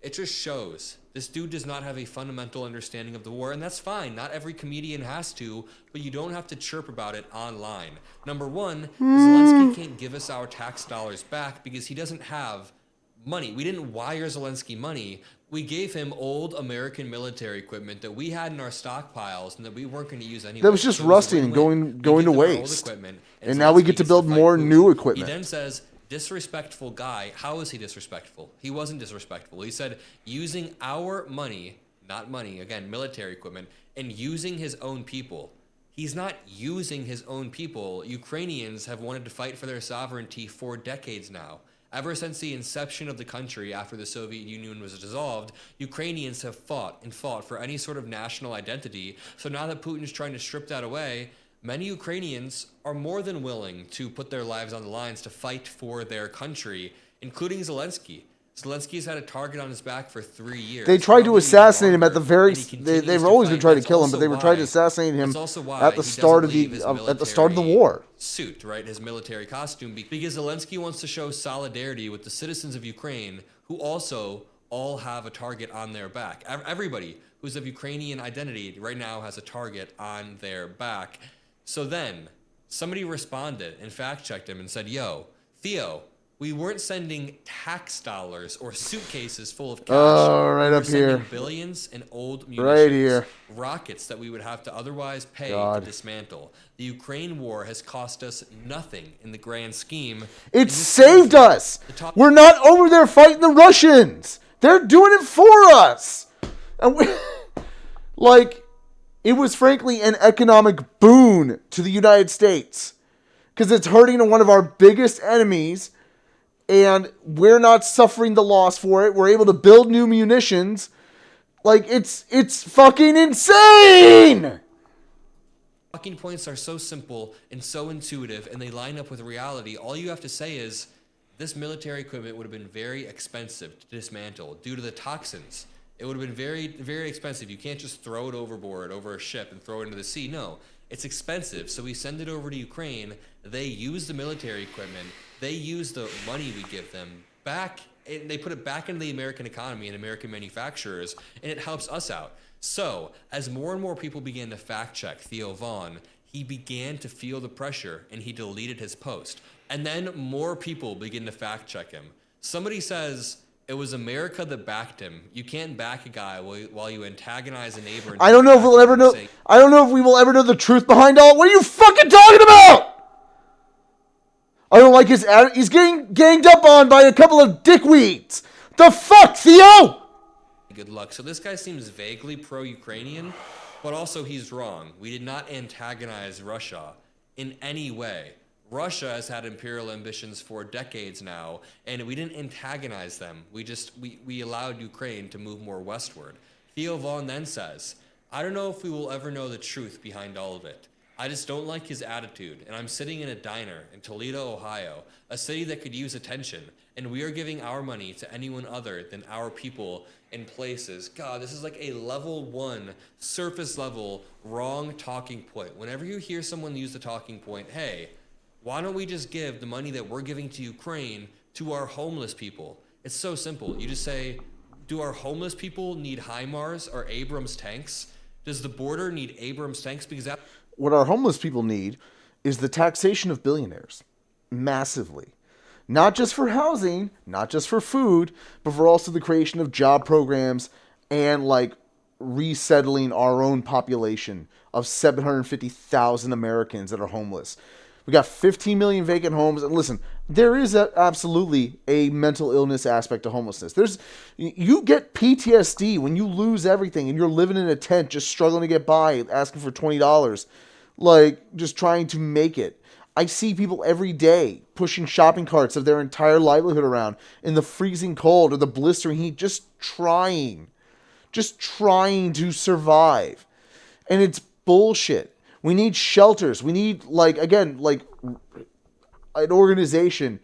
It just shows this dude does not have a fundamental understanding of the war, and that's fine. Not every comedian has to, but you don't have to chirp about it online. Number one, Zelensky can't give us our tax dollars back because he doesn't have money. We didn't wire Zelensky money. We gave him old American military equipment that we had in our stockpiles and that we weren't going to use anyway. That was just So it was a rusting and win-win. going We to give them our old waste. equipment, And now we Zelensky get to gets build fight more Putin. new He equipment. then says, disrespectful guy. How is he disrespectful? He wasn't disrespectful. He said, using our money, not money, again, military equipment, and using his own people. He's not using his own people. Ukrainians have wanted to fight for their sovereignty for decades now. Ever since the inception of the country after the Soviet Union was dissolved, Ukrainians have fought and fought for any sort of national identity. So now that Putin is trying to strip that away, many Ukrainians are more than willing to put their lives on the lines to fight for their country, including Zelensky. Zelensky's had a target on his back for 3 years. They tried to probably assassinate him at the longer, very. and he continues They've to always been fight. trying to That's kill him, but also they were trying to why- assassinate him that's also why at the he start doesn't of the leave his at the start of the military war. Suit, right? His military costume, because Zelensky wants to show solidarity with the citizens of Ukraine who also all have a target on their back. Everybody who's of Ukrainian identity right now has a target on their back. So then somebody responded and fact-checked him and said, "Yo, Theo, we weren't sending tax dollars or suitcases full of cash. Oh, right we were up sending here. billions in old munitions, Right here. rockets that we would have to otherwise pay God. to dismantle. The Ukraine war has cost us nothing in the grand scheme. It saved us. We're not over there fighting the Russians. They're doing it for us. And we, like, it was frankly an economic boon to the United States because it's hurting one of our biggest enemies, and we're not suffering the loss for it. We're able to build new munitions. Like, it's fucking insane. Talking points are so simple and so intuitive, and they line up with reality. All you have to say is, this military equipment would have been very expensive to dismantle due to the toxins. It would have been very, very expensive. You can't just throw it overboard, over a ship, and throw it into the sea. No, it's expensive. So we send it over to Ukraine. They use the military equipment. They use the money we give them back, and they put it back into the American economy and American manufacturers, and it helps us out. So, as more and more people began to fact-check Theo Von, he began to feel the pressure, and he deleted his post. And then more people begin to fact-check him. Somebody says, it was America that backed him. You can't back a guy while you antagonize a neighbor. I don't know if we'll ever know. I don't know if we will ever know the truth behind all. What are you fucking talking about? I don't like his attitude. He's getting ganged up on by a couple of dickweeds. The fuck, Theo? Good luck. So this guy seems vaguely pro-Ukrainian, but also he's wrong. We did not antagonize Russia in any way. Russia has had imperial ambitions for decades now, and we didn't antagonize them. We allowed Ukraine to move more westward. Theo Von then says, I don't know if we will ever know the truth behind all of it. I just don't like his attitude, and I'm sitting in a diner in Toledo, Ohio, a city that could use attention, and we are giving our money to anyone other than our people in places. God, this is like a level 1, surface level, wrong talking point. Whenever you hear someone use the talking point, hey, Why don't we just give the money that we're giving to Ukraine to our homeless people? It's so simple. You just say, do our homeless people need HIMARS or Abrams tanks? Does the border need Abrams tanks? Because that... What our homeless people need is the taxation of billionaires. Massively. Not just for housing, not just for food, but for also the creation of job programs and like resettling our own population of 750,000 Americans that are homeless. We got 15 million vacant homes. And listen, there is absolutely a mental illness aspect to homelessness. You get PTSD when you lose everything and you're living in a tent just struggling to get by, asking for $20, like just trying to make it. I see people every day pushing shopping carts of their entire livelihood around in the freezing cold or the blistering heat, just trying to survive. And it's bullshit. We need shelters. We need, an organization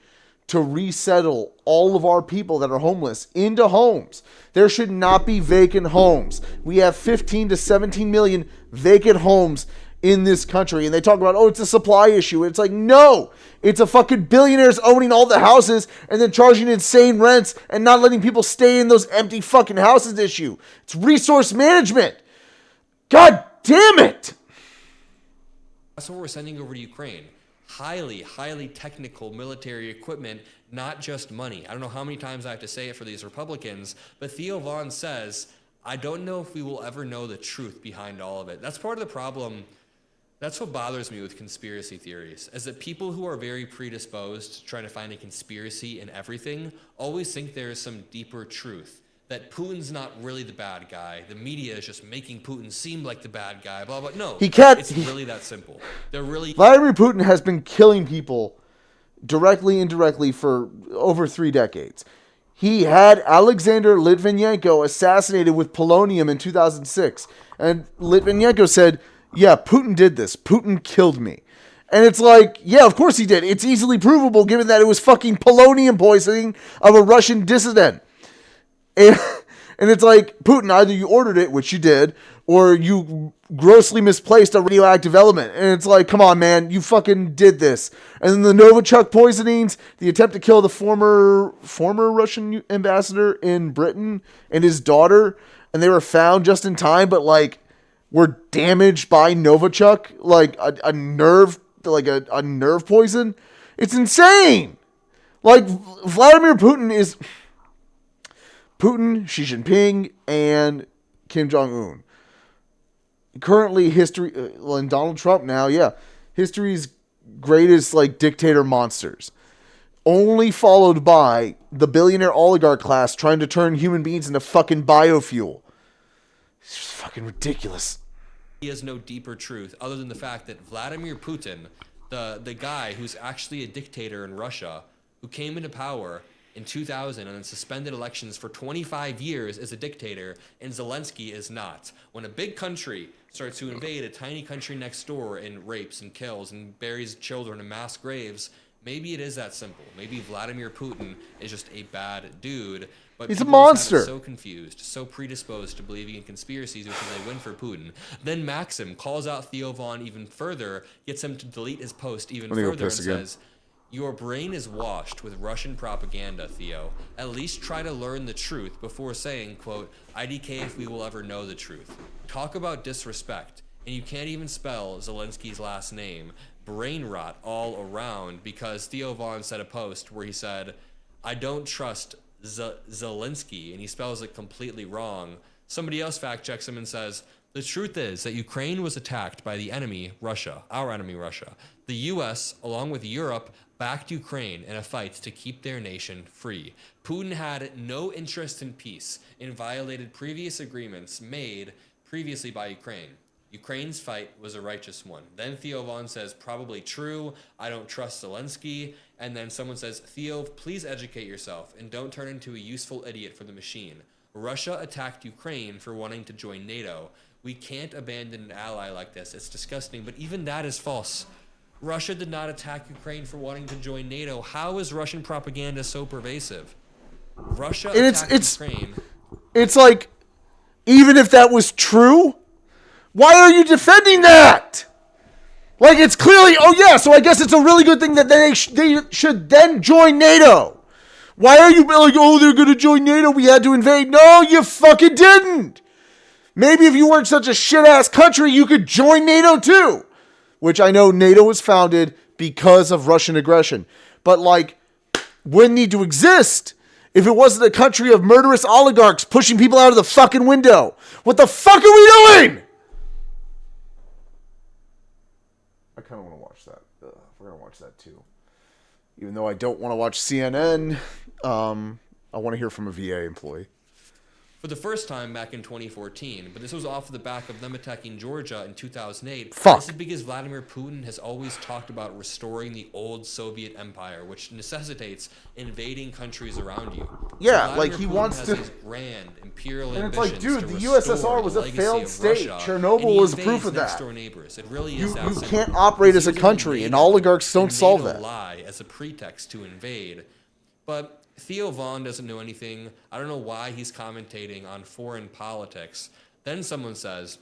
to resettle all of our people that are homeless into homes. There should not be vacant homes. We have 15 to 17 million vacant homes in this country. And they talk about, it's a supply issue. It's like, no, it's a fucking billionaires owning all the houses and then charging insane rents and not letting people stay in those empty fucking houses issue. It's resource management. God damn it. That's what we're sending over to Ukraine. Highly, highly technical military equipment, not just money. I don't know how many times I have to say it for these Republicans, but Theo Von says, I don't know if we will ever know the truth behind all of it. That's part of the problem. That's what bothers me with conspiracy theories, is that people who are very predisposed to trying to find a conspiracy in everything always think there is some deeper truth. That Putin's not really the bad guy. The media is just making Putin seem like the bad guy, blah, blah. No, it's really that simple. Vladimir Putin has been killing people directly, indirectly for over 3 decades. He had Alexander Litvinenko assassinated with polonium in 2006. And Litvinenko said, yeah, Putin did this. Putin killed me. And it's like, yeah, of course he did. It's easily provable given that it was fucking polonium poisoning of a Russian dissident. And it's like, Putin, either you ordered it, which you did, or you grossly misplaced a radioactive element. And it's like, come on, man, you fucking did this. And then the Novichok poisonings, the attempt to kill the former Russian ambassador in Britain and his daughter, and they were found just in time, but like were damaged by Novichok, like a nerve poison. It's insane. Like Vladimir Putin is Putin, Xi Jinping, and Kim Jong-un. Currently, and Donald Trump now, history's greatest dictator monsters. Only followed by the billionaire oligarch class trying to turn human beings into fucking biofuel. It's just fucking ridiculous. He has no deeper truth other than the fact that Vladimir Putin, the guy who's actually a dictator in Russia, who came into power in 2000 and then suspended elections for 25 years as a dictator, and Zelensky is not. When a big country starts to invade a tiny country next door and rapes and kills and buries children in mass graves, maybe it is that simple. Maybe Vladimir Putin is just a bad dude, but he's a monster. So confused, so predisposed to believing in conspiracies, which is a win for Putin. Then Maxim calls out Theo Von even further, gets him to delete his post even further, and says, your brain is washed with Russian propaganda, Theo. At least try to learn the truth before saying, quote, IDK if we will ever know the truth. Talk about disrespect. And you can't even spell Zelensky's last name. Brain rot all around, because Theo Von said a post where he said, I don't trust Zelensky, and he spells it completely wrong. Somebody else fact checks him and says, the truth is that Ukraine was attacked by the enemy, Russia, our enemy, Russia. The U.S., along with Europe, backed Ukraine in a fight to keep their nation free. Putin had no interest in peace and violated previous agreements made previously by Ukraine. Ukraine's fight was a righteous one. Then Theo Von says, probably true, I don't trust Zelensky. And then someone says, Theo, please educate yourself and don't turn into a useful idiot for the machine. Russia attacked Ukraine for wanting to join NATO. We can't abandon an ally like this. It's disgusting, but even that is false. Russia did not attack Ukraine for wanting to join NATO. How is Russian propaganda so pervasive? Russia attacked Ukraine. It's like, even if that was true, why are you defending that? Like, it's clearly, oh yeah, so I guess it's a really good thing that they should then join NATO. Why are you like, oh, they're going to join NATO, we had to invade? No, you fucking didn't. Maybe if you weren't such a shit-ass country, you could join NATO too. Which I know NATO was founded because of Russian aggression. But, like, wouldn't need to exist if it wasn't a country of murderous oligarchs pushing people out of the fucking window. What the fuck are we doing? I kind of want to watch that. We're going to watch that too. Even though I don't want to watch CNN, I want to hear from a VA employee. For the first time back in 2014, but this was off the back of them attacking Georgia in 2008. Fuck. This is because Vladimir Putin has always talked about restoring the old Soviet empire, which necessitates invading countries around you. Yeah, so like he Putin wants has to. these grand imperial And it's ambitions like, dude, to the restore USSR was the a legacy failed of state. Russia, Chernobyl and he was invades proof of next that. door neighbors. It really You is that simple. can't operate as a He's country, using and oligarchs don't and solve NATO that. lie as a pretext to invade, but Theo Von doesn't know anything. I don't know why he's commentating on foreign politics. Then someone says,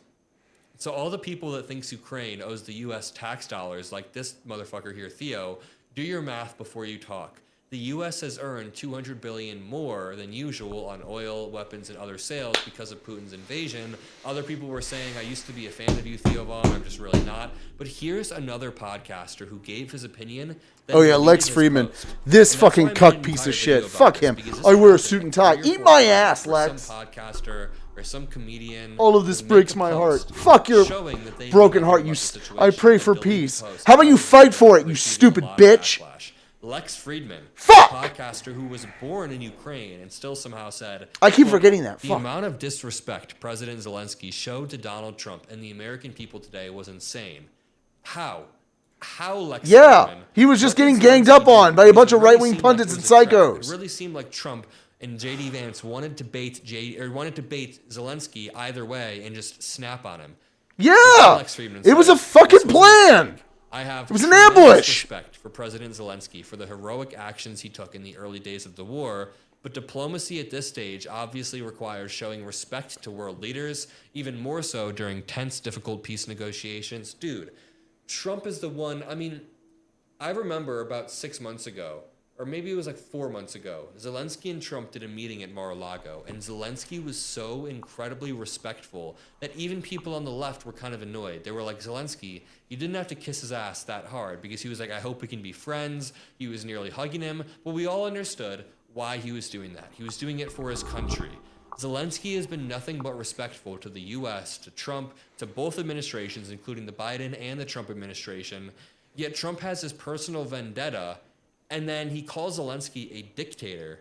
so all the people that thinks Ukraine owes the U.S. tax dollars, like this motherfucker here, Theo, do your math before you talk. The U.S. has earned $200 billion more than usual on oil, weapons, and other sales because of Putin's invasion. Other people were saying, I used to be a fan of you, Theo Von. I'm just really not. But here's another podcaster who gave his opinion. Oh yeah, Lex Friedman. This fucking cuck piece of shit. Fuck him. I wear a suit and tie. Eat my ass, Lex. Some podcaster or some comedian. All of this breaks my heart. Fuck your broken heart, you. I pray for peace. How about you fight for it, you stupid bitch? Lex Friedman, Fuck! a podcaster who was born in Ukraine and still somehow said, I keep forgetting that. The Fuck. amount of disrespect President Zelensky showed to Donald Trump and the American people today was insane. How, Lex Friedman? He was just getting ganged up on by a bunch of right-wing pundits and psychos. It really seemed like Trump and JD Vance wanted to bait Zelensky either way and just snap on him. Yeah, it was a fucking plan. It was an ambush. Respect for President Zelensky for the heroic actions he took in the early days of the war, but diplomacy at this stage obviously requires showing respect to world leaders, even more so during tense, difficult peace negotiations. Dude, Trump is the one. I mean, I remember about 6 months ago, or maybe it was like 4 months ago, Zelensky and Trump did a meeting at Mar-a-Lago, and Zelensky was so incredibly respectful that even people on the left were kind of annoyed. They were like, Zelensky, you didn't have to kiss his ass that hard, because he was like, I hope we can be friends. He was nearly hugging him, but we all understood why he was doing that. He was doing it for his country. Zelensky has been nothing but respectful to the U.S., to Trump, to both administrations, including the Biden and the Trump administration, yet Trump has his personal vendetta. And then he calls Zelensky a dictator.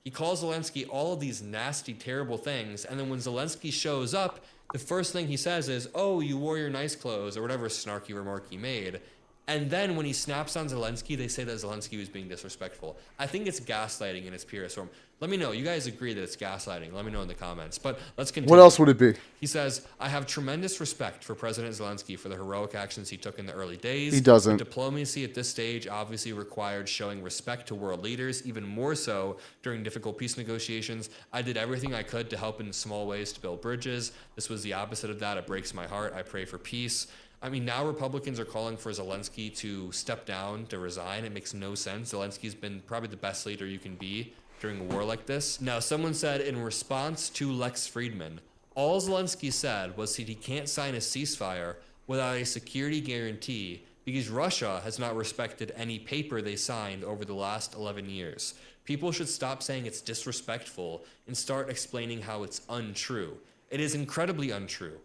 He calls Zelensky all of these nasty, terrible things. And then when Zelensky shows up, the first thing he says is, oh, you wore your nice clothes, or whatever snarky remark he made. And then when he snaps on Zelensky, they say that Zelensky was being disrespectful. I think it's gaslighting in its purest form. Let me know. You guys agree that it's gaslighting. Let me know in the comments. But let's continue. What else would it be? He says, I have tremendous respect for President Zelensky for the heroic actions he took in the early days. He doesn't. But diplomacy at this stage obviously required showing respect to world leaders, even more so during difficult peace negotiations. I did everything I could to help in small ways to build bridges. This was the opposite of that. It breaks my heart. I pray for peace. I mean, now Republicans are calling for Zelensky to step down, to resign. It makes no sense. Zelensky's been probably the best leader you can be during a war like this. Now, someone said in response to Lex Friedman, all Zelensky said was that he can't sign a ceasefire without a security guarantee because Russia has not respected any paper they signed over the last 11 years. People should stop saying it's disrespectful and start explaining how it's untrue. It is incredibly untrue.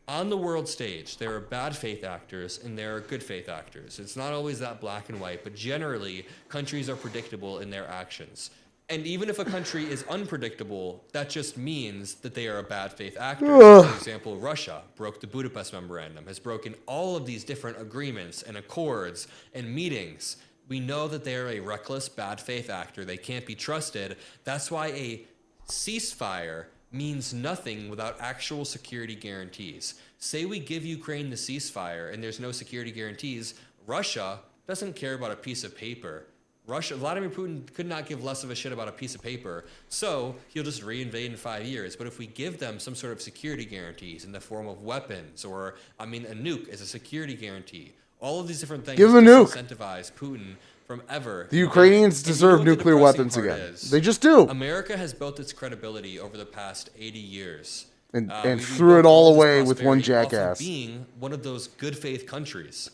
On the world stage, there are bad faith actors and there are good faith actors. It's not always that black and white, but generally, countries are predictable in their actions. And even if a country is unpredictable, that just means that they are a bad faith actor. For example, Russia broke the Budapest Memorandum, has broken all of these different agreements and accords and meetings. We know that they are a reckless, bad faith actor. They can't be trusted. That's why a ceasefire means nothing without actual security guarantees. Say we give Ukraine the ceasefire and there's no security guarantees, Russia doesn't care about a piece of paper. Vladimir Putin could not give less of a shit about a piece of paper, so he'll just reinvade in 5 years. But if we give them some sort of security guarantees in the form of weapons, or, I mean, a nuke as a security guarantee, All of these different things Give him a nuke. incentivize Putin from ever. The Ukrainians And you know deserve what the nuclear depressing weapons part again. is? They just do. America has built its credibility over the past 80 years. And We threw built it all this away with one prosperity off of jackass. being one of those good faith countries.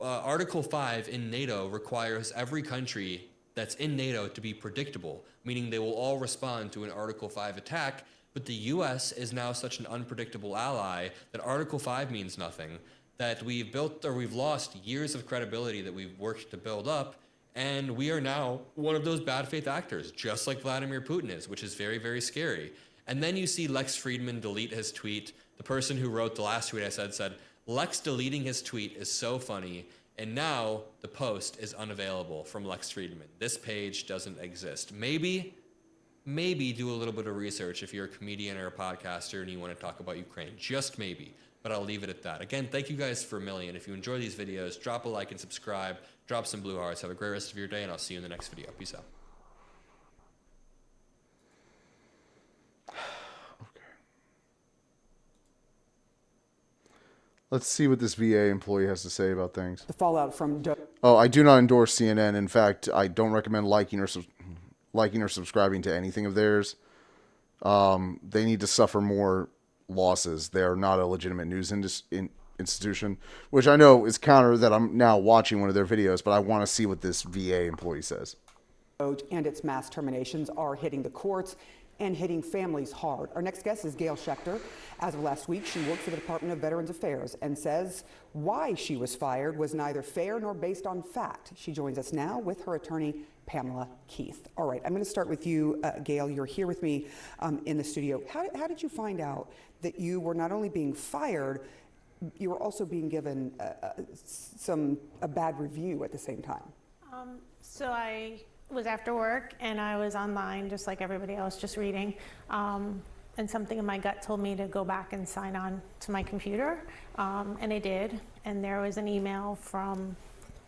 Article 5 in NATO requires every country that's in NATO to be predictable, meaning they will all respond to an Article 5 attack, but the US is now such an unpredictable ally that Article 5 means nothing, that we've lost years of credibility that we've worked to build up, and we are now one of those bad faith actors, just like Vladimir Putin is, which is very, very scary. And then you see Lex Friedman delete his tweet. The person who wrote the last tweet I said, Lex deleting his tweet is so funny, and now the post is unavailable from Lex Friedman. This page doesn't exist. Maybe do a little bit of research if you're a comedian or a podcaster and you want to talk about Ukraine. Just maybe, but I'll leave it at that. Again, thank you guys for a million. If you enjoy these videos, drop a like and subscribe, drop some blue hearts. Have a great rest of your day, and I'll see you in the next video. Peace out. Let's see what this VA employee has to say about things. The fallout from Oh, I do not endorse CNN. In fact, I don't recommend liking or subscribing to anything of theirs. They need to suffer more losses. They are not a legitimate news institution, which I know is counter that I'm now watching one of their videos, but I want to see what this VA employee says. DOGE and its mass terminations are hitting the courts and hitting families hard. Our next guest is Gail Schechter. As of last week, she worked for the Department of Veterans Affairs and says why she was fired was neither fair nor based on fact. She joins us now with her attorney, Pamela Keith. All right, I'm going to start with you, Gail. You're here with me in the studio. How did you find out that you were not only being fired, you were also being given a bad review at the same time? So I was after work and I was online just like everybody else, just reading. And something in my gut told me to go back and sign on to my computer. And I did. And there was an email from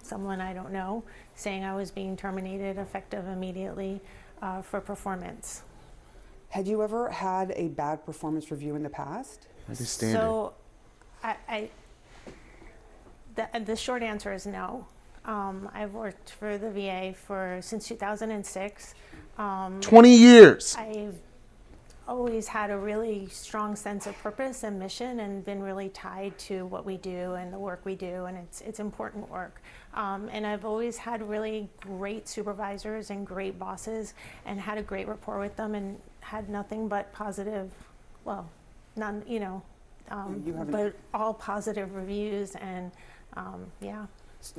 someone I don't know saying I was being terminated effective immediately for performance. Had you ever had a bad performance review in the past? So the short answer is no. I've worked for the VA since 2006. 20 years. I've always had a really strong sense of purpose and mission and been really tied to what we do and the work we do, and it's important work. And I've always had really great supervisors and great bosses and had a great rapport with them and had nothing but positive, well, none, but all positive reviews and yeah.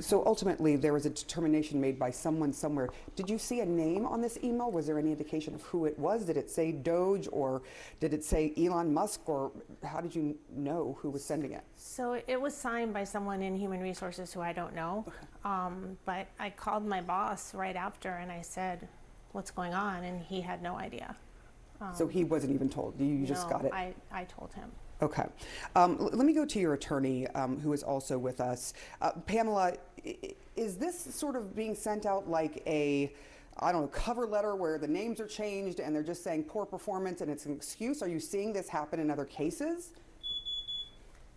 So ultimately, there was a determination made by someone somewhere. Did you see a name on this email? Was there any indication of who it was? Did it say DOGE or did it say Elon Musk, or how did you know who was sending it? So it was signed by someone in Human Resources who I don't know. But I called my boss right after and I said, what's going on? And he had no idea. So he wasn't even told? You just got it? I told him. Okay. Let me go to your attorney, who is also with us. Pamela, is this sort of being sent out like a, I don't know, cover letter where the names are changed and they're just saying poor performance and it's an excuse? Are you seeing this happen in other cases?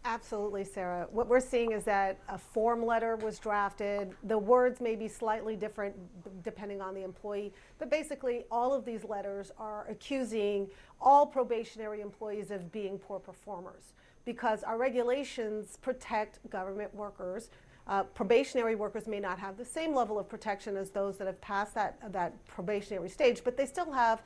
Absolutely, Sarah. What we're seeing is that a form letter was drafted. The words may be slightly different depending on the employee, but basically all of these letters are accusing all probationary employees of being poor performers because our regulations protect government workers. Probationary workers may not have the same level of protection as those that have passed that probationary stage, but they still have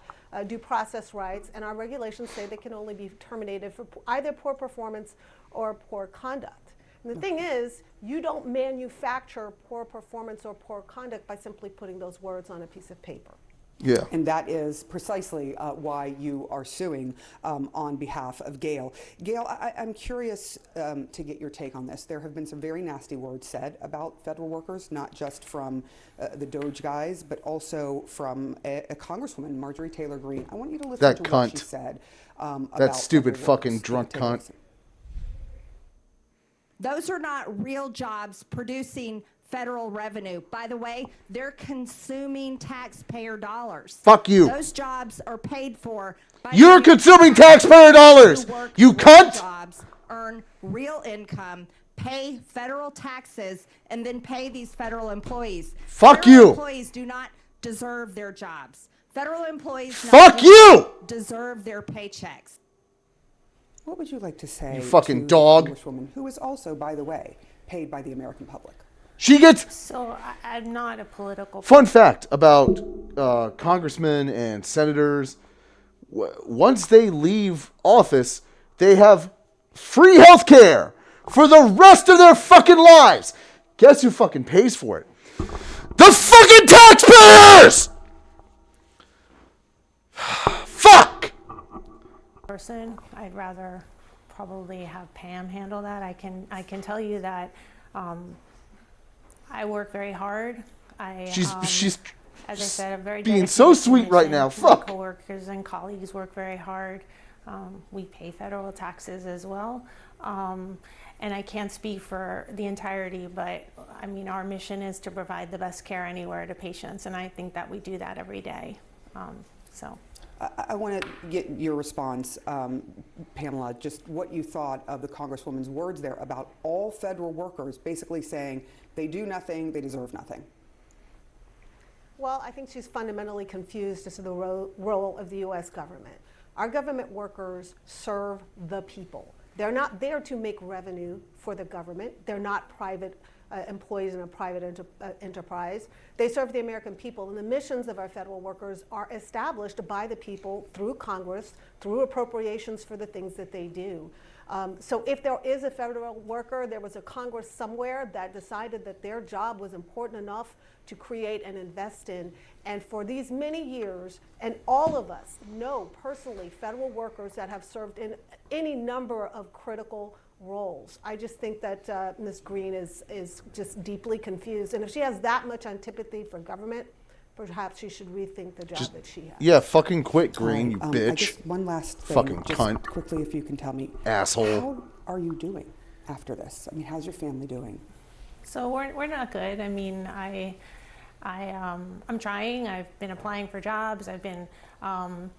due process rights, and our regulations say they can only be terminated for either poor performance or poor conduct. And the thing is, you don't manufacture poor performance or poor conduct by simply putting those words on a piece of paper. Yeah. And that is precisely why you are suing on behalf of Gail. Gail, I'm curious to get your take on this. There have been some very nasty words said about federal workers, not just from the DOGE guys, but also from a Congresswoman, Marjorie Taylor Greene. I want you to listen to what she said about that stupid federal fucking workers. drunk cunt. Those are not real jobs producing federal revenue. By the way, they're consuming taxpayer dollars. Fuck you. Those jobs are paid for by You're consuming taxpayer dollars. You cunt. jobs, earn real income, pay federal taxes and then pay these federal employees. Fuck Federal you. Employees do not deserve their jobs. Federal employees Fuck you. deserve their paychecks. What would you like to say You fucking to dog. the Congresswoman, who is also, by the way, paid by the American public? She gets. So I'm not a political. Fun fact about congressmen and senators: once they leave office, they have free health care for the rest of their fucking lives. Guess who fucking pays for it? The fucking taxpayers! Fuck! Person, I'd rather probably have Pam handle that. I can tell you that I work very hard. She's as I said, I'm very being so dedicated to sweet right mission. now. My Fuck. coworkers and colleagues work very hard. We pay federal taxes as well. And I can't speak for the entirety, but I mean, our mission is to provide the best care anywhere to patients, and I think that we do that every day. So. I want to get your response, Pamela, just what you thought of the Congresswoman's words there about all federal workers basically saying they do nothing, they deserve nothing. Well, I think she's fundamentally confused as to the role of the U.S. government. Our government workers serve the people. They're not there to make revenue for the government. They're not private employees in a private enterprise. They serve the American people, and the missions of our federal workers are established by the people through Congress, through appropriations for the things that they do. So if there is a federal worker, there was a Congress somewhere that decided that their job was important enough to create and invest in. And for these many years, and all of us know personally federal workers that have served in any number of critical roles. I just think that Ms. Greene is just deeply confused. And if she has that much antipathy for government, perhaps she should rethink the job that she has. Yeah, fucking quit, Green, you I bitch. just, one last thing, Fucking just cunt. quickly, if you can tell me, Asshole. how are you doing after this? I mean, how's your family doing? So we're not good. I mean, I'm trying. I've been applying for jobs. I've been, trying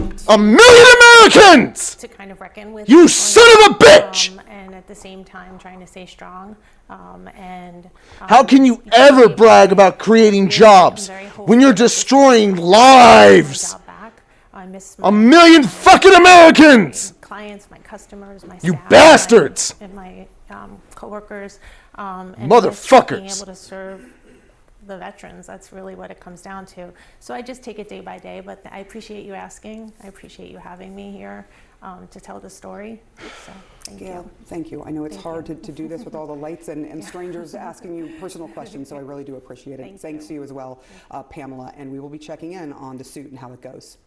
to, 1,000,000 Americans to kind of reckon with. You son of a bitch! And at the same time, trying to stay strong. How can you ever brag about creating jobs when you're destroying lives? I miss 1,000,000 fucking Americans! Clients, my customers, my You staff, bastards! and my coworkers, and Motherfuckers. being able to serve the veterans. That's really what it comes down to. So I just take it day by day. But I appreciate you asking. I appreciate you having me here to tell the story. So thank you. Thank you. I know it's hard to do this with all the lights and strangers asking you personal questions, so I really do appreciate it. Thanks to you as well, Pamela, and we will be checking in on the suit and how it goes.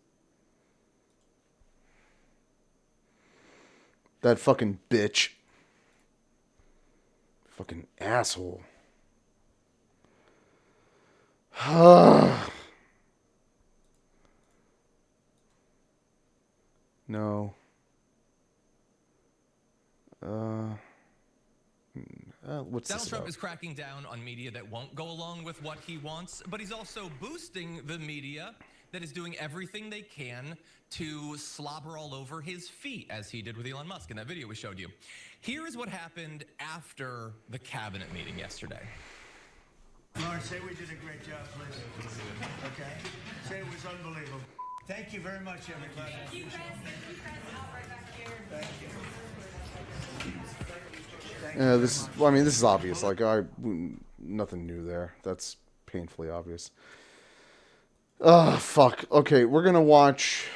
That fucking bitch. Fucking asshole. No. What's Donald this Trump about? is cracking down on media that won't go along with what he wants, but he's also boosting the media that is doing everything they can to slobber all over his feet, as he did with Elon Musk in that video we showed you. Here is what happened after the cabinet meeting yesterday. Lauren, say we did a great job, please. Okay? Say it was unbelievable. Thank you very much, everybody. Thank you, Chris. I'll right back here. Thank you. This is obvious. Like, nothing new there. That's painfully obvious. Fuck. Okay, we're gonna watch.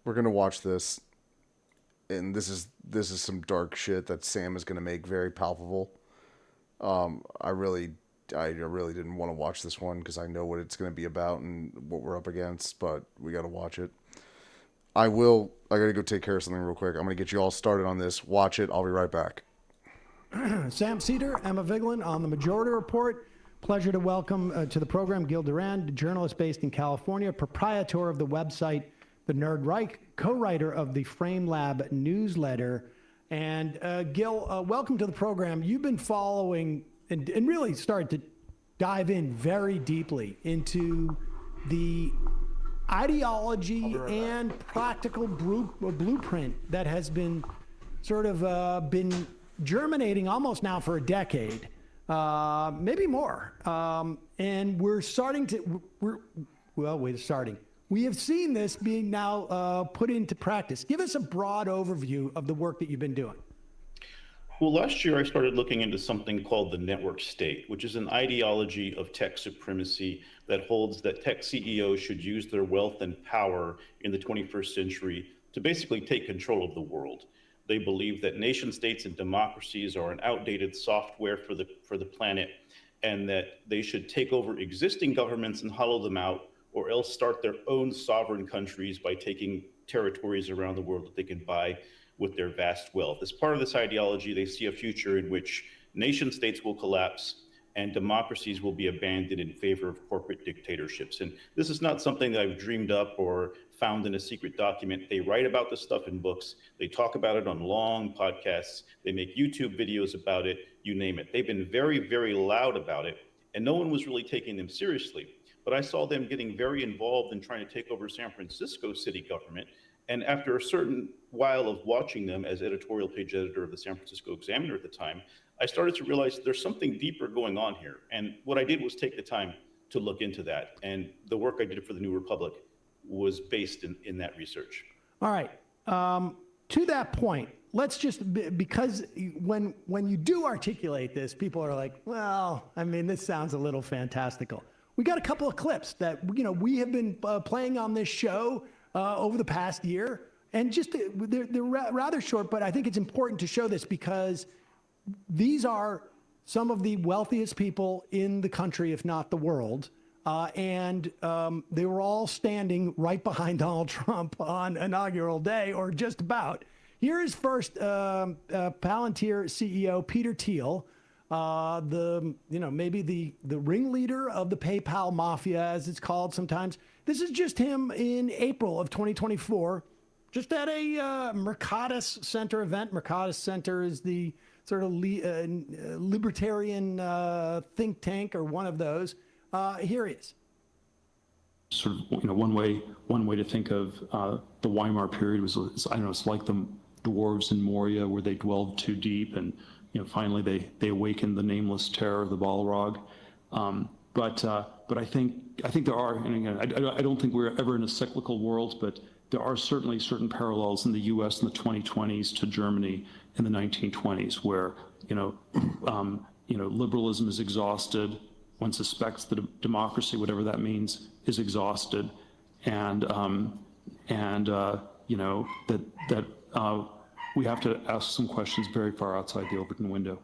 We're gonna watch this, and this is some dark shit that Sam is gonna make very palpable. I really didn't want to watch this one because I know what it's gonna be about and what we're up against, but we gotta watch it. I gotta go take care of something real quick. I'm gonna get you all started on this. Watch it. I'll be right back. Sam Cedar, Emma Vigeland on the Majority Report. Pleasure to welcome to the program Gil Durand, journalist based in California, proprietor of the website The Nerd Reich, co-writer of the Frame Lab newsletter. And Gil, welcome to the program. You've been following and really started to dive in very deeply into the ideology and practical blueprint that has been sort of been germinating almost now for a decade, maybe more. And we're starting to, we have seen this being now put into practice. Give us a broad overview of the work that you've been doing. Well, last year I started looking into something called the network state, which is an ideology of tech supremacy that holds that tech CEOs should use their wealth and power in the 21st century to basically take control of the world. They believe that nation states and democracies are an outdated software for the planet, and that they should take over existing governments and hollow them out, or else start their own sovereign countries by taking territories around the world that they can buy with their vast wealth. As part of this ideology, they see a future in which nation states will collapse and democracies will be abandoned in favor of corporate dictatorships. And this is not something that I've dreamed up or found in a secret document. They write about this stuff in books. They talk about it on long podcasts. They make YouTube videos about it, you name it. They've been very, very loud about it, and no one was really taking them seriously. But I saw them getting very involved in trying to take over San Francisco city government. And after a certain while of watching them as editorial page editor of the San Francisco Examiner at the time, I started to realize there's something deeper going on here. And what I did was take the time to look into that. And the work I did for the New Republic was based in that research. All right. To that point, let's just, because when you do articulate this, people are like, well, I mean, this sounds a little fantastical. We got a couple of clips that, we have been playing on this show over the past year. And just, they're rather short, but I think it's important to show this because these are some of the wealthiest people in the country, if not the world. And they were all standing right behind Donald Trump on inaugural day, or just about. Here is first Palantir CEO Peter Thiel, maybe the ringleader of the PayPal mafia, as it's called sometimes. This is just him in April of 2024, just at a Mercatus Center event. Mercatus Center is the sort of libertarian think tank, or one of those. Here he is. Sort of, one way to think of the Weimar period was, it's like the dwarves in Moria, where they dwelled too deep, and finally they awakened the nameless terror of the Balrog. But I think there are, and again, I don't think we're ever in a cyclical world, but there are certainly certain parallels in the U.S. in the 2020s to Germany in the 1920s, where liberalism is exhausted. One suspects that democracy, whatever that means, is exhausted, and we have to ask some questions very far outside the Overton window.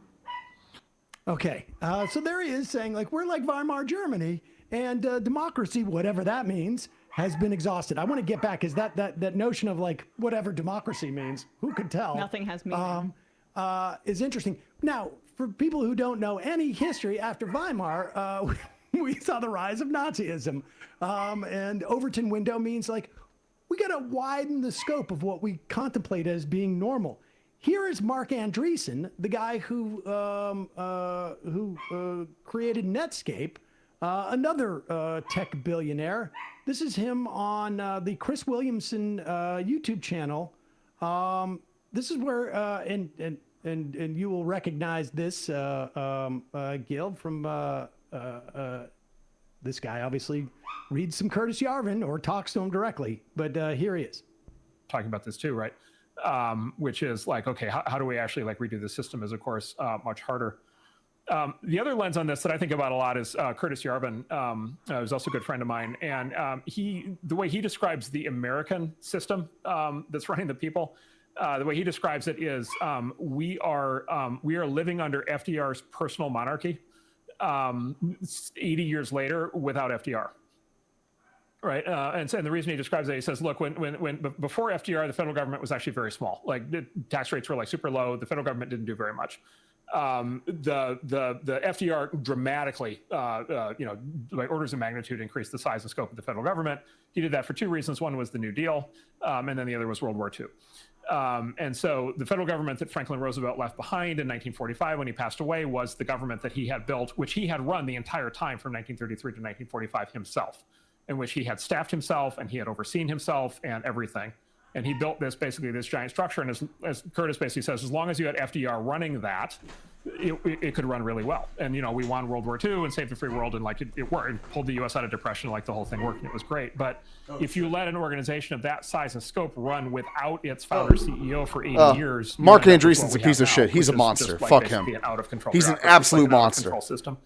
Okay, so there he is saying, like, we're like Weimar Germany, and democracy, whatever that means, has been exhausted. I want to get back, is that notion of, like, whatever democracy means, who could tell? Nothing has meaning. Is interesting. Now, for people who don't know any history, after Weimar, we saw the rise of Nazism. And Overton window means, like, we got to widen the scope of what we contemplate as being normal. Here is Mark Andreessen, the guy who created Netscape, another tech billionaire. This is him on the Chris Williamson YouTube channel. This is where, and you will recognize this, Gil, from this guy obviously reads some Curtis Yarvin or talks to him directly, but here he is. Talking about this too, right? Which is like, okay, how do we actually like redo the system is of course much harder. The other lens on this that I think about a lot is Curtis Yarvin, who's also a good friend of mine. And the way he describes the American system that's running the people, the way he describes it is we are living under FDR's personal monarchy 80 years later without FDR. Right, and the reason he describes it, he says, look, when before FDR, the federal government was actually very small. Like the tax rates were like super low. The federal government didn't do very much. The FDR dramatically, by orders of magnitude, increased the size and scope of the federal government. He did that for two reasons. One was the New Deal, and then the other was World War II. And so the federal government that Franklin Roosevelt left behind in 1945 when he passed away was the government that he had built, which he had run the entire time from 1933 to 1945 himself. in which he had staffed himself and he had overseen himself and everything. And he built this giant structure. And as Curtis basically says, as long as you had FDR running that, it could run really well. And, we won World War II and saved the free world, and it worked. It pulled the U.S. out of depression, the whole thing worked, and it was great. But if you let an organization of that size and scope run without its founder CEO for 80 years, Mark Andreessen's a piece of shit. He's a monster. Fuck him. He's an absolute monster. System.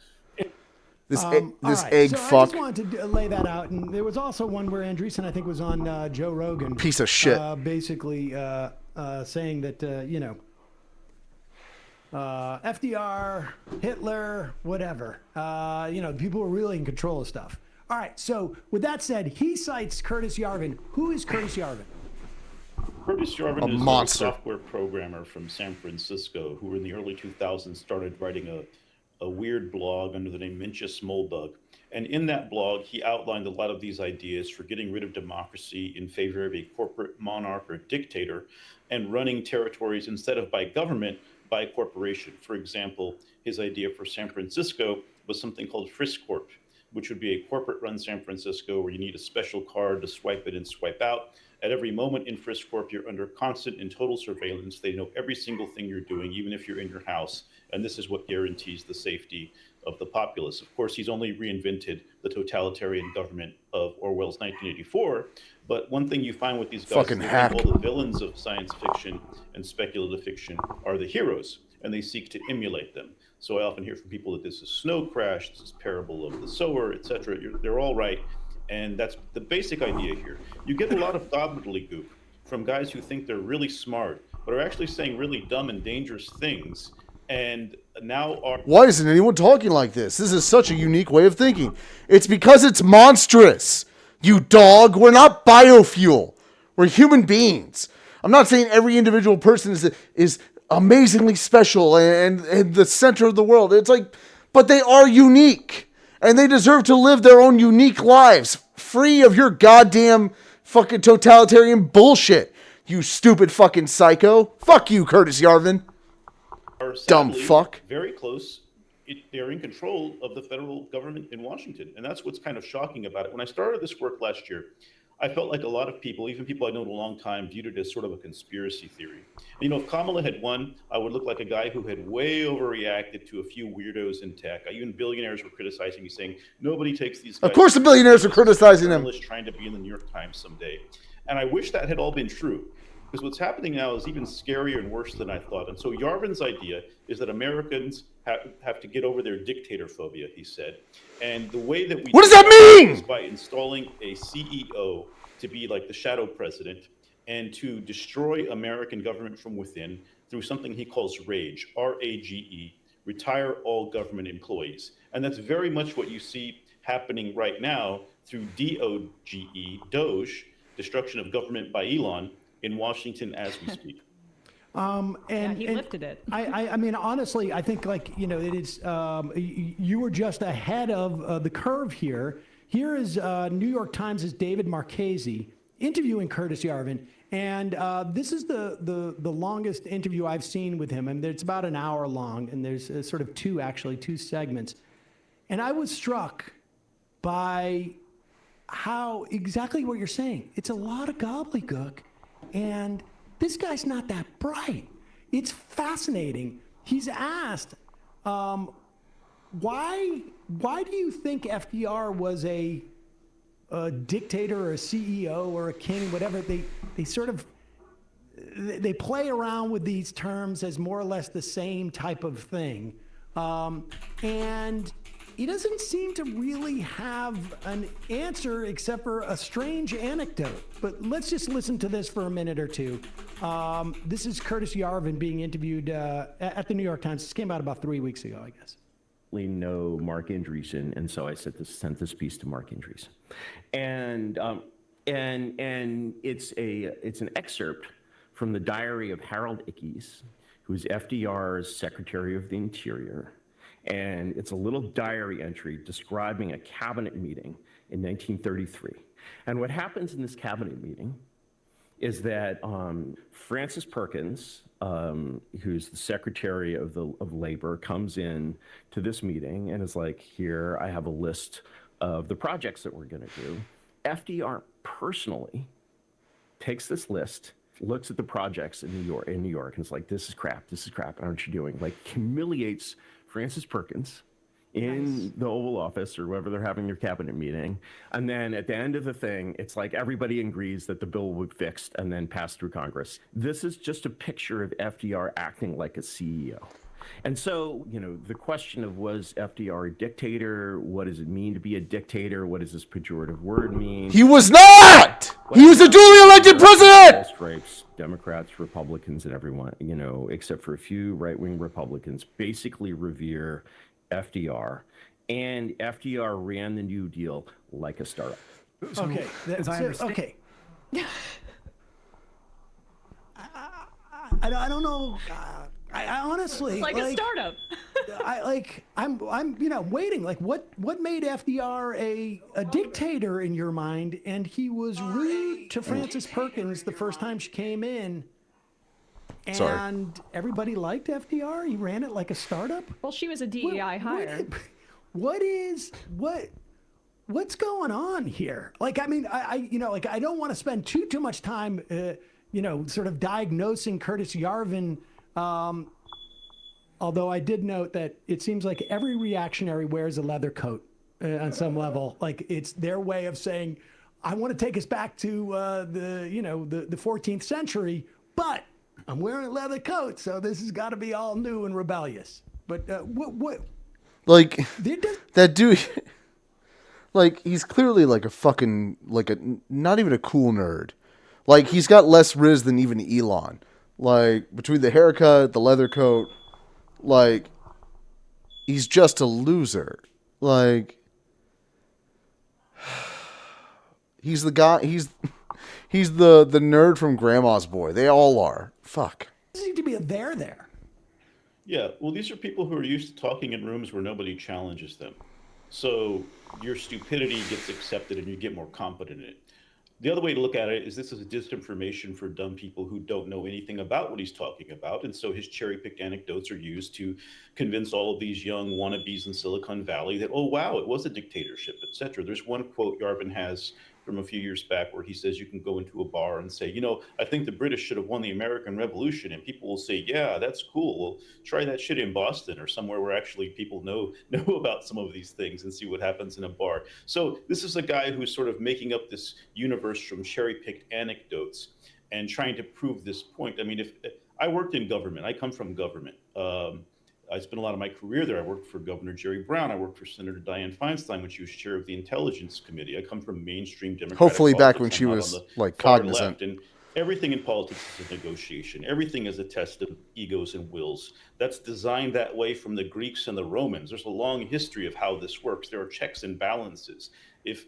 This right. egg so fuck. I just wanted to lay that out. And there was also one where Andreessen, I think, was on Joe Rogan. Piece of shit. Basically saying that, FDR, Hitler, whatever. People were really in control of stuff. All right. So with that said, he cites Curtis Yarvin. Who is Curtis Yarvin? Curtis Yarvin is monster. a software programmer from San Francisco who in the early 2000s started writing a weird blog under the name Mincha Smoldug. And in that blog, he outlined a lot of these ideas for getting rid of democracy in favor of a corporate monarch or dictator and running territories instead of by government, by corporation. For example, his idea for San Francisco was something called FriskCorp, which would be a corporate-run San Francisco where you need a special card to swipe it and swipe out. At every moment in FriskCorp, you're under constant and total surveillance. They know every single thing you're doing, even if you're in your house. And this is what guarantees the safety of the populace. Of course, he's only reinvented the totalitarian government of Orwell's 1984. But one thing you find with these guys is that all the villains of science fiction and speculative fiction are the heroes, and they seek to emulate them. So I often hear from people that this is Snow Crash, this is Parable of the Sower, etc. They're all right. And that's the basic idea here. You get a lot of gobbledygook from guys who think they're really smart, but are actually saying really dumb and dangerous things. And now are... Why isn't anyone talking like this? This is such a unique way of thinking. It's because it's monstrous. You dog. We're not biofuel. We're human beings. I'm not saying every individual person is amazingly special and the center of the world. It's like, but they are unique. And they deserve to live their own unique lives, free of your goddamn fucking totalitarian bullshit. You stupid fucking psycho. Fuck you, Curtis Yarvin. Dumb fuck. Very close. They're in control of the federal government in Washington. And that's what's kind of shocking about it. When I started this work last year, I felt like a lot of people, even people I know in a long time, viewed it as sort of a conspiracy theory. If Kamala had won, I would look like a guy who had way overreacted to a few weirdos in tech. Even billionaires were criticizing me, saying, nobody takes these guys. Of course the billionaires are criticizing them. Trying to be in the New York Times someday. And I wish that had all been true. Because what's happening now is even scarier and worse than I thought. And so Yarvin's idea is that Americans have to get over their dictator phobia, he said. And the way that we... What does that mean? ...is by installing a CEO to be like the shadow president and to destroy American government from within through something he calls RAGE, R-A-G-E, retire all government employees. And that's very much what you see happening right now through DOGE, DOGE, destruction of government by Elon, in Washington as we speak. He lifted it. I mean, honestly, I think it is. You were just ahead of the curve here. Here is New York Times' David Marchese interviewing Curtis Yarvin, and this is the longest interview I've seen with him. And it's about an hour long, and there's sort of two segments. And I was struck by how exactly what you're saying. It's a lot of gobbledygook. And this guy's not that bright. It's fascinating. He's asked, why do you think FDR was a dictator or a CEO or a king, whatever? They play around with these terms as more or less the same type of thing. And he doesn't seem to really have an answer except for a strange anecdote. But let's just listen to this for a minute or two. This is Curtis Yarvin being interviewed at the New York Times. This came out about 3 weeks ago, I guess. Know Mark Andreessen, and so I sent this piece to Mark Andreessen, and it's an excerpt from the diary of Harold Ickes, who is FDR's Secretary of the Interior. And it's a little diary entry describing a cabinet meeting in 1933. And what happens in this cabinet meeting is that Francis Perkins, who's the Secretary of Labor, comes in to this meeting and is like, here, I have a list of the projects that we're going to do, FDR personally takes this list, looks at the projects in New York, and it's like, this is crap, aren't you doing? Like, humiliates Francis Perkins in the Oval Office or wherever they're having their cabinet meeting. And then at the end of the thing, it's like everybody agrees that the bill will be fixed and then passed through Congress. This is just a picture of FDR acting like a CEO. And so, the question of, was FDR a dictator? What does it mean to be a dictator? What does this pejorative word mean? He was not! He was a duly elected president! Stripes, Democrats, Republicans, and everyone, except for a few right-wing Republicans, basically revere FDR. And FDR ran the New Deal like a startup. Okay. Okay. I don't know. I honestly, It's like a startup. I'm waiting. Like, what made FDR a dictator in your mind? And he was rude to Frances Perkins the first time she came in. And everybody liked FDR. He ran it like a startup. Well, she was a DEI hire. What's going on here? Like, I mean, I don't want to spend too much time, sort of diagnosing Curtis Yarvin. Although I did note that it seems like every reactionary wears a leather coat on some level. Like, it's their way of saying, I want to take us back to the 14th century, but I'm wearing a leather coat, so this has got to be all new and rebellious. But what? Like, that dude, like, he's clearly like a fucking, like, not even a cool nerd. Like, he's got less riz than even Elon. Like, between the haircut, the leather coat, like, he's just a loser. Like, he's the guy, he's the nerd from Grandma's Boy. They all are. Fuck. There seems to be a there. Yeah, well, these are people who are used to talking in rooms where nobody challenges them. So your stupidity gets accepted and you get more confident in it. The other way to look at it is this is a disinformation for dumb people who don't know anything about what he's talking about. And so his cherry-picked anecdotes are used to convince all of these young wannabes in Silicon Valley that, oh, wow, it was a dictatorship, etc. There's one quote Yarvin has from a few years back where he says you can go into a bar and say, I think the British should have won the American Revolution. And people will say, yeah, that's cool. Well, try that shit in Boston or somewhere where actually people know about some of these things and see what happens in a bar. So this is a guy who's sort of making up this universe from cherry-picked anecdotes and trying to prove this point. I mean, if I worked in government, I come from government. I spent a lot of my career there. I worked for Governor Jerry Brown. I worked for Senator Dianne Feinstein when she was chair of the Intelligence Committee. I come from mainstream Democratic Hopefully politics. back when she was, like, far cognizant. left. And everything in politics is a negotiation. Everything is a test of egos and wills. That's designed that way from the Greeks and the Romans. There's a long history of how this works. There are checks and balances. If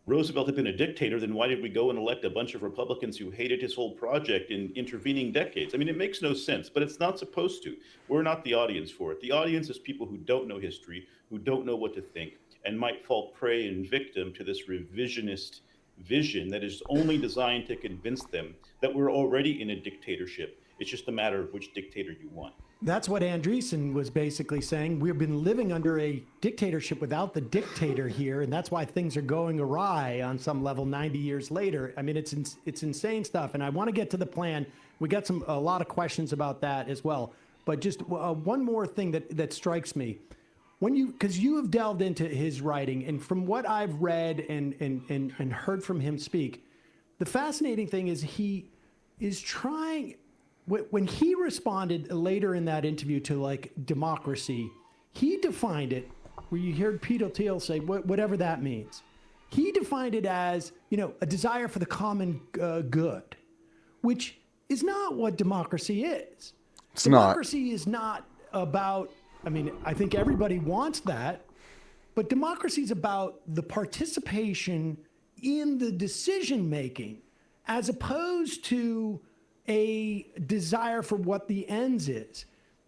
Roosevelt had been a dictator, then why did we go and elect a bunch of Republicans who hated his whole project in intervening decades? I mean, it makes no sense, but it's not supposed to. We're not the audience for it. The audience is people who don't know history, who don't know what to think, and might fall prey and victim to this revisionist vision that is only designed to convince them that we're already in a dictatorship. It's just a matter of which dictator you want. That's what Andreessen was basically saying. We've been living under a dictatorship without the dictator here, and that's why things are going awry on some level 90 years later. I mean, it's insane stuff, and I want to get to the plan. We got a lot of questions about that as well. But just one more thing that strikes me. Because you have delved into his writing, and from what I've read and heard from him speak, the fascinating thing is he is trying... When he responded later in that interview to, like, democracy, he defined it, where you heard Peter Thiel say, whatever that means. He defined it as, a desire for the common good, which is not what democracy is. Democracy is not about, I think everybody wants that, but democracy is about the participation in the decision making as opposed to a desire for what the ends is.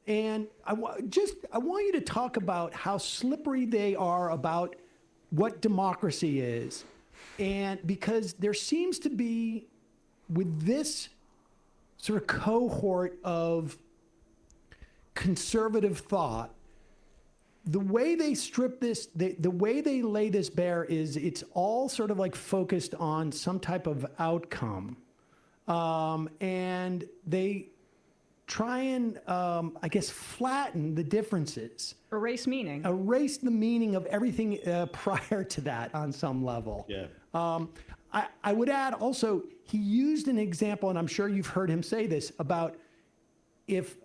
And I want you to talk about how slippery they are about what democracy is. And because there seems to be, with this sort of cohort of conservative thought, the way they strip this, the way they lay this bare is it's all sort of like focused on some type of outcome. And they try and, I guess, flatten the differences. Erase meaning. Erase the meaning of everything prior to that on some level. Yeah. I would add also, he used an example, and I'm sure you've heard him say this, about if,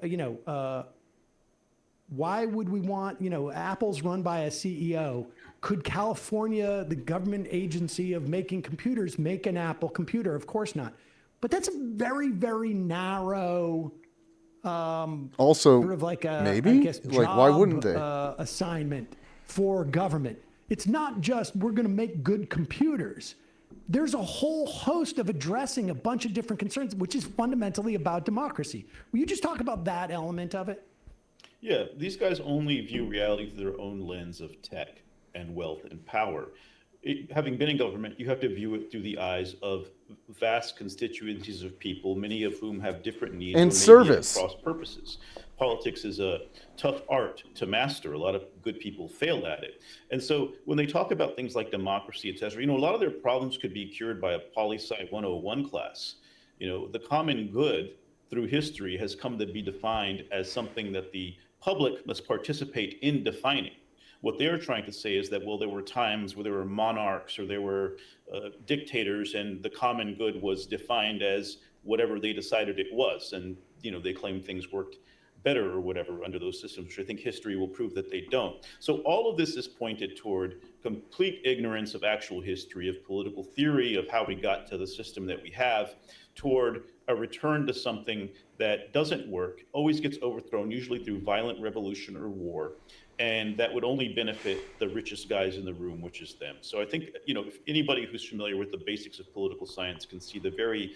why would we want, Apple's run by a CEO? Could California, the government agency of making computers, make an Apple computer? Of course not. But that's a very, very narrow, also sort of like a, maybe I guess, like why job, wouldn't they assignment for government. It's not just we're going to make good computers. There's a whole host of addressing a bunch of different concerns, which is fundamentally about democracy. Will you just talk about that element of it? Yeah, these guys only view reality through their own lens of tech and wealth and power. Having been in government, you have to view it through the eyes of vast constituencies of people, many of whom have different needs and or service cross purposes. Politics is a tough art to master. A lot of good people fail at it. And so when they talk about things like democracy, et cetera, a lot of their problems could be cured by a poli-sci 101 class. The common good through history has come to be defined as something that the public must participate in defining. What they're trying to say is that, well, there were times where there were monarchs or there were dictators, and the common good was defined as whatever they decided it was. And, they claim things worked better or whatever under those systems, which I think history will prove that they don't. So all of this is pointed toward complete ignorance of actual history, of political theory, of how we got to the system that we have, toward a return to something that doesn't work, always gets overthrown, usually through violent revolution or war. And that would only benefit the richest guys in the room, which is them. So I think, if anybody who's familiar with the basics of political science can see the very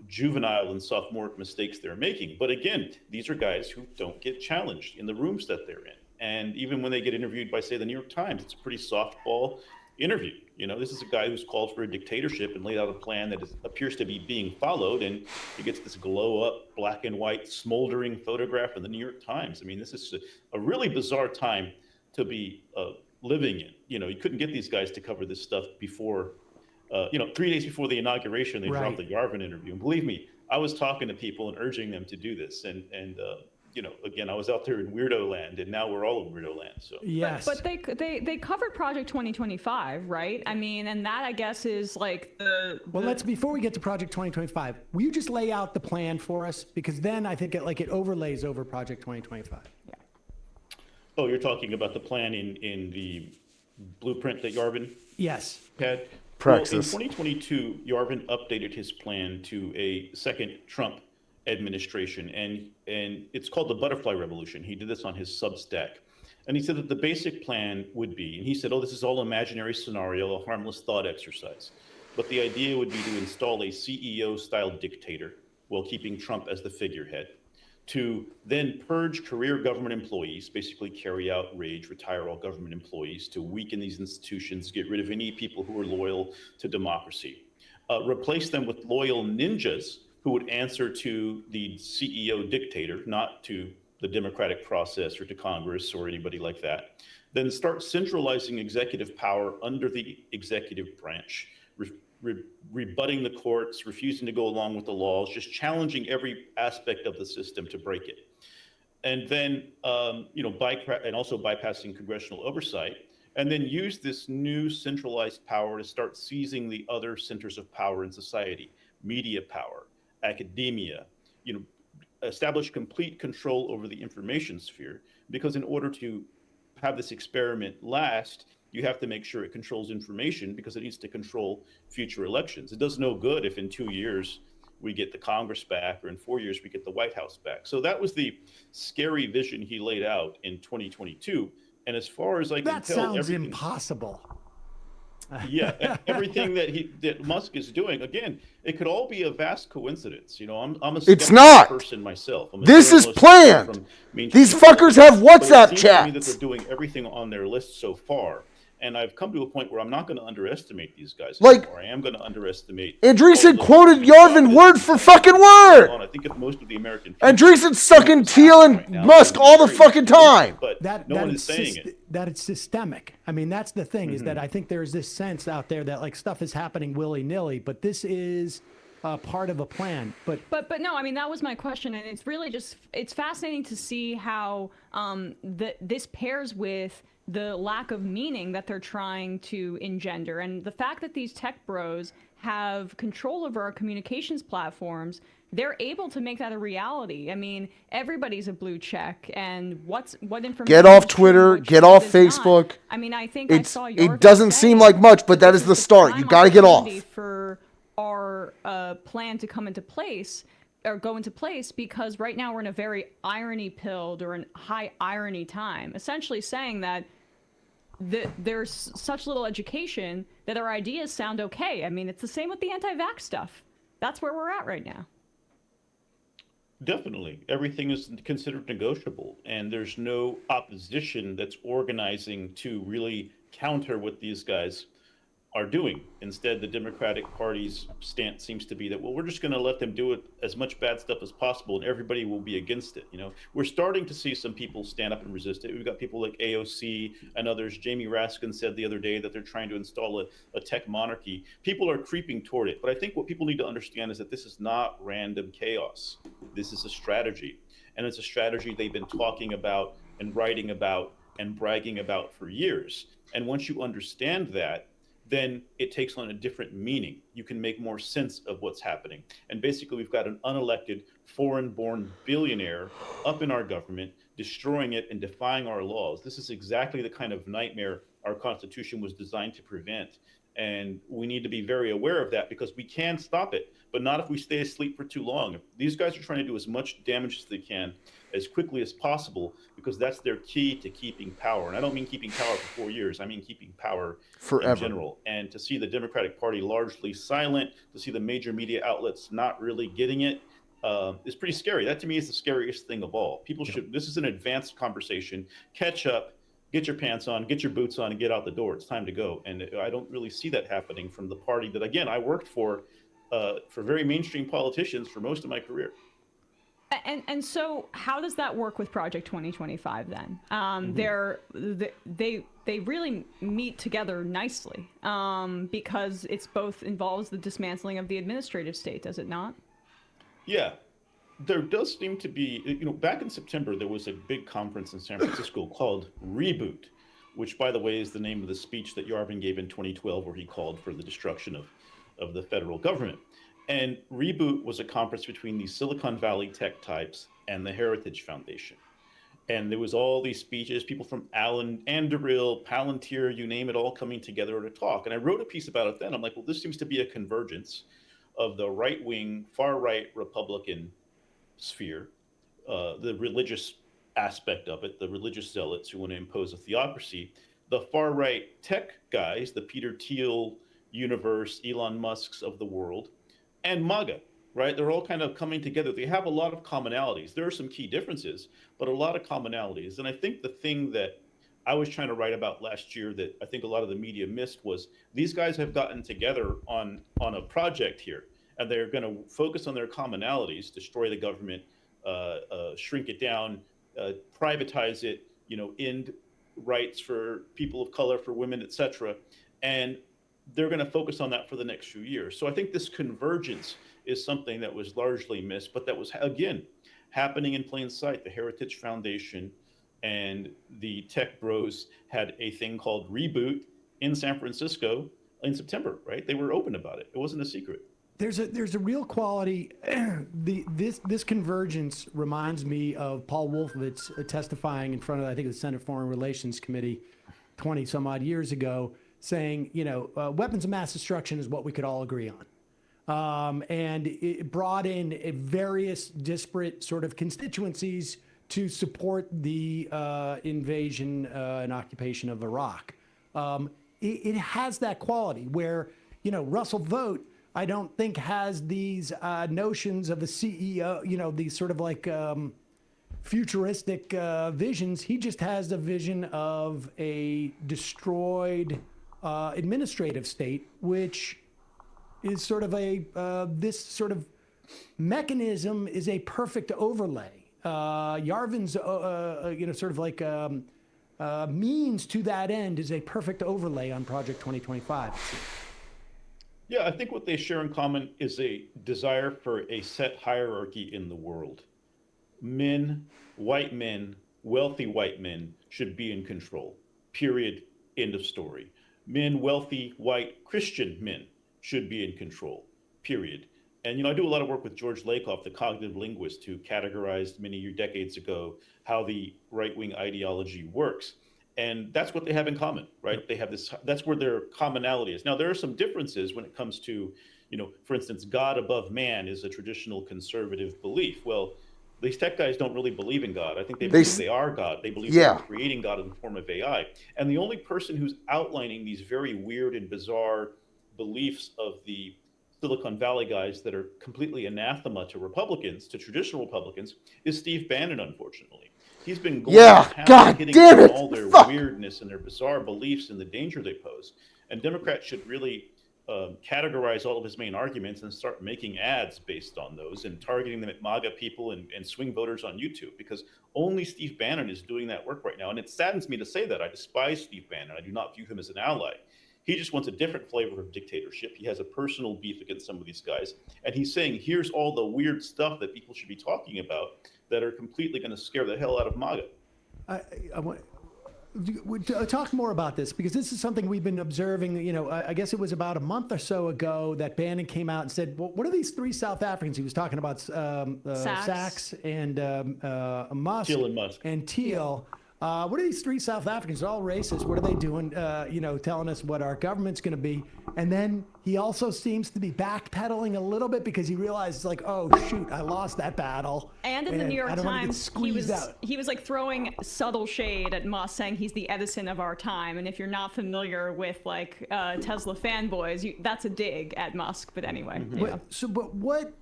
juvenile and sophomoric mistakes they're making. But again, these are guys who don't get challenged in the rooms that they're in. And even when they get interviewed by, say, the New York Times, it's a pretty softball interview. This is a guy who's called for a dictatorship and laid out a plan that appears to be being followed, and he gets this glow up black and white smoldering photograph in the New York Times. I mean, this is a really bizarre time to be living in. You couldn't get these guys to cover this stuff before, 3 days before the inauguration, they dropped the Garvin interview. And believe me, I was talking to people and urging them to do this. And again, I was out there in weirdo land, and now we're all in weirdo land. So yes, but they covered Project 2025, right? I mean, and that I guess is like let's before we get to Project 2025, will you just lay out the plan for us? Because then I think it overlays over Project 2025. Yeah. Oh, you're talking about the plan in the blueprint that Yarvin yes had. Praxis. Well, in 2022, Yarvin updated his plan to a second Trump administration, and it's called the Butterfly Revolution. He did this on his Substack, and he said that the basic plan would be, and he said, this is all imaginary scenario, a harmless thought exercise, but the idea would be to install a CEO-style dictator while keeping Trump as the figurehead, to then purge career government employees, basically carry out rage, retire all government employees, to weaken these institutions, get rid of any people who are loyal to democracy, replace them with loyal ninjas who would answer to the CEO dictator, not to the democratic process or to Congress or anybody like that. Then start centralizing executive power under the executive branch, rebutting the courts, refusing to go along with the laws, just challenging every aspect of the system to break it. And then, and also bypassing congressional oversight, and then use this new centralized power to start seizing the other centers of power in society, media power, academia, establish complete control over the information sphere, because in order to have this experiment last, you have to make sure it controls information, because it needs to control future elections. It does no good if in 2 years we get the Congress back, or in 4 years we get the White House back. So that was the scary vision he laid out in 2022. And as far as I can tell, sounds impossible. Yeah, everything that Musk is doing, again, it could all be a vast coincidence. I'm a skeptical person myself. This is planned. These fuckers have WhatsApp chats. To me that they're doing everything on their list so far, And I've come to a point where I'm not going to underestimate these guys Like- anymore. I am going to underestimate. Andreessen all of quoted those Yarvin word for fucking word. I think if most of the American Andreessen's sucking Thiel and Musk all the fucking time. but that no one it's is saying it. that it's systemic. I mean, that's the thing is Mm-hmm. that I think there's this sense out there that like stuff is happening willy nilly, but this is part of a plan. But no, I mean that was my question, and it's really just it's fascinating to see how this pairs with the lack of meaning that they're trying to engender, and the fact that these tech bros have control over our communications platforms. They're able to make that a reality. I mean, everybody's a blue check, and what information? Get off is true and Twitter, what get is off not. Facebook. I mean, I think I saw your. It doesn't seem like much, but that is the start. You got to get off. For our plan to come into place or go into place, because right now we're in a very irony-pilled or an high irony time, essentially saying that there's such little education that our ideas sound okay. I mean, it's the same with the anti-vax stuff. That's where we're at right now. Definitely. Everything is considered negotiable, and there's no opposition that's organizing to really counter what these guys are doing. Instead, the Democratic Party's stance seems to be that, well, we're just going to let them do it as much bad stuff as possible, and everybody will be against it. You know, we're starting to see some people stand up and resist it. We've got people like AOC and others. Jamie Raskin said the other day that they're trying to install a tech monarchy. People are creeping toward it, but I think what people need to understand is that this is not random chaos. This is a strategy, and it's a strategy they've been talking about and writing about and bragging about for years. And once you understand that, then it takes on a different meaning. You can make more sense of what's happening. And basically, we've got an unelected, foreign-born billionaire up in our government, destroying it and defying our laws. This is exactly the kind of nightmare our Constitution was designed to prevent. And we need to be very aware of that, because we can stop it, but not if we stay asleep for too long. These guys are trying to do as much damage as they can as quickly as possible, because that's their key to keeping power. And I don't mean keeping power for 4 years. I mean keeping power Forever. in general. And to see the Democratic Party largely silent, to see the major media outlets not really getting it, is pretty scary. That to me is the scariest thing of all. People should, this is an advanced conversation. Catch up, get your pants on, get your boots on, and get out the door. It's time to go. And I don't really see that happening from the party that, again, I worked for very mainstream politicians for most of my career. And so how does that work with Project 2025 then? They really meet together nicely, because it's both involves the dismantling of the administrative state, does it not? Yeah, there does seem to be, you know, back in September, there was a big conference in San Francisco called Reboot, which, by the way, is the name of the speech that Yarvin gave in 2012, where he called for the destruction of the federal government. And Reboot was a conference between the Silicon Valley tech types and the Heritage Foundation. And there was all these speeches, people from Allen, Anduril, Palantir, you name it, all coming together to talk. And I wrote a piece about it then. I'm like, well, this seems to be a convergence of the right-wing, far-right Republican sphere, the religious aspect of it, the religious zealots who want to impose a theocracy, the far-right tech guys, the Peter Thiel universe, Elon Musk's of the world, and MAGA, right? They're all kind of coming together. They have a lot of commonalities. There are some key differences, but a lot of commonalities. And I think the thing that I was trying to write about last year that I think a lot of the media missed was these guys have gotten together on a project here, and they're going to focus on their commonalities, destroy the government, shrink it down, privatize it, you know, end rights for people of color, for women, etc. And they're going to focus on that for the next few years. So I think this convergence is something that was largely missed, but that was, again, happening in plain sight. The Heritage Foundation and the tech bros had a thing called Reboot in San Francisco in September, right? They were open about it. It wasn't a secret. There's a real quality. This convergence reminds me of Paul Wolfowitz testifying in front of, I think, the Senate Foreign Relations Committee 20 some odd years ago, saying, you know, weapons of mass destruction is what we could all agree on. And it brought in various disparate sort of constituencies to support the invasion and occupation of Iraq. It has that quality where, you know, Russell Vogt, I don't think has these notions of a CEO, you know, these sort of like futuristic visions. He just has a vision of a destroyed administrative state, which is sort of this sort of mechanism is a perfect overlay. Yarvin's, sort of like means to that end is a perfect overlay on Project 2025. Yeah, I think what they share in common is a desire for a set hierarchy in the world. Men, wealthy white men should be in control. Period. End of story. Men, wealthy, white, Christian men should be in control. Period. And, I do a lot of work with George Lakoff, the cognitive linguist who categorized many decades ago how the right-wing ideology works. And that's what they have in common, right? They have this, that's where their commonality is. Now, there are some differences when it comes to, for instance, God above man is a traditional conservative belief. Well, these tech guys don't really believe in God. I think they believe they are God. They believe they're creating God in the form of AI. And the only person who's outlining these very weird and bizarre beliefs of the Silicon Valley guys that are completely anathema to Republicans, to traditional Republicans, is Steve Bannon, unfortunately. He's been going to town hitting on all their weirdness and their bizarre beliefs and the danger they pose. And Democrats should really categorize all of his main arguments and start making ads based on those and targeting them at MAGA people and swing voters on YouTube, because only Steve Bannon is doing that work right now. And it saddens me to say that. I despise Steve Bannon. I do not view him as an ally. He just wants a different flavor of dictatorship. He has a personal beef against some of these guys. And he's saying, here's all the weird stuff that people should be talking about that are completely going to scare the hell out of MAGA. I want to talk more about this, because this is something we've been observing. I guess it was about a month or so ago that Bannon came out and said, well, what are these three South Africans? He was talking about Sachs and Musk. Thiel and Musk. And Thiel. What are these three South Africans? They're all racist. What are they doing? Telling us what our government's going to be. And then he also seems to be backpedaling a little bit because he realizes, like, oh shoot, I lost that battle. And in the New York Times, he was like throwing subtle shade at Musk, saying he's the Edison of our time. And if you're not familiar with like Tesla fanboys, that's a dig at Musk. But anyway,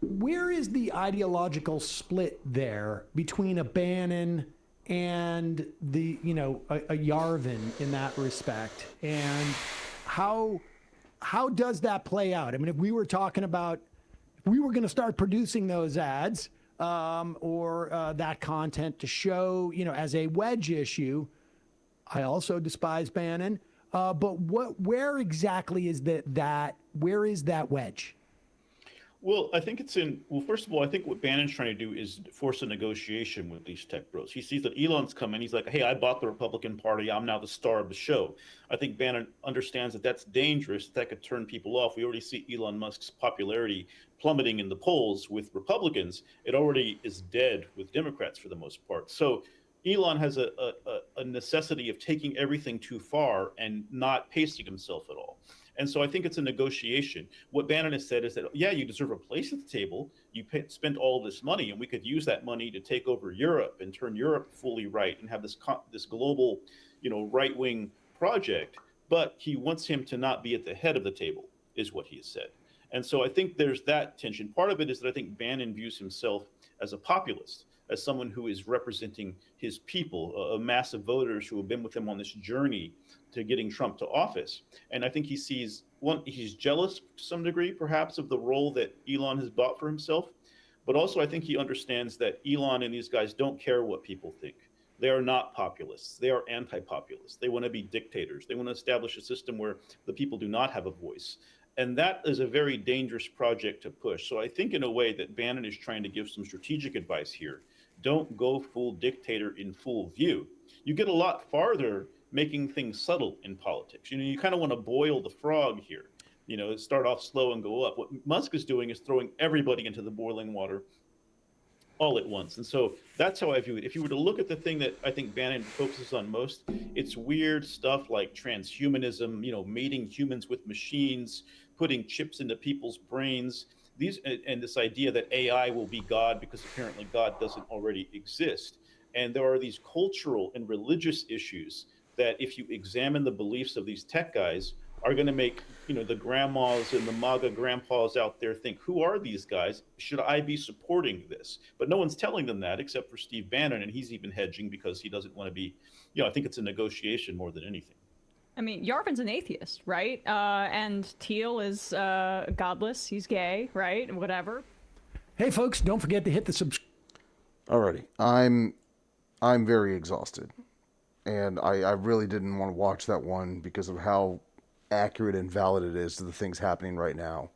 where is the ideological split there between a Bannon and the a Yarvin in that respect, and how does that play out? I mean, if we were talking about, if we were going to start producing those ads or that content to show as a wedge issue, I also despise Bannon, but where exactly is where is that wedge? Well, I think first of all, I think what Bannon's trying to do is force a negotiation with these tech bros. He sees that Elon's coming. He's like, hey, I bought the Republican Party. I'm now the star of the show. I think Bannon understands that that's dangerous. That could turn people off. We already see Elon Musk's popularity plummeting in the polls with Republicans. It already is dead with Democrats for the most part. So Elon has a necessity of taking everything too far and not pacing himself at all. And so I think it's a negotiation. What Bannon has said is that, yeah, you deserve a place at the table. You spent all this money, and we could use that money to take over Europe and turn Europe fully right and have this global, right-wing project. But he wants him to not be at the head of the table, is what he has said. And so I think there's that tension. Part of it is that I think Bannon views himself as a populist, as someone who is representing his people, a mass of voters who have been with him on this journey to getting Trump to office. And I think he sees, he's jealous to some degree, perhaps, of the role that Elon has bought for himself. But also, I think he understands that Elon and these guys don't care what people think. They are not populists. They are anti-populists. They want to be dictators. They want to establish a system where the people do not have a voice. And that is a very dangerous project to push. So I think in a way that Bannon is trying to give some strategic advice here. Don't go full dictator in full view. You get a lot farther making things subtle in politics. You kind of want to boil the frog here, start off slow and go up. What Musk is doing is throwing everybody into the boiling water all at once. And so that's how I view it. If you were to look at the thing that I think Bannon focuses on most, it's weird stuff like transhumanism, mating humans with machines, putting chips into people's brains, and this idea that AI will be God because apparently God doesn't already exist. And there are these cultural and religious issues that if you examine the beliefs of these tech guys are going to make, the grandmas and the MAGA grandpas out there think, who are these guys? Should I be supporting this? But no one's telling them that except for Steve Bannon, and he's even hedging because he doesn't want to be, I think it's a negotiation more than anything. I mean, Yarvin's an atheist, right? And Teal is godless. He's gay, right? Whatever. Hey, folks, don't forget to hit the subscribe. Alrighty, I'm very exhausted, and I really didn't want to watch that one because of how accurate and valid it is to the things happening right now.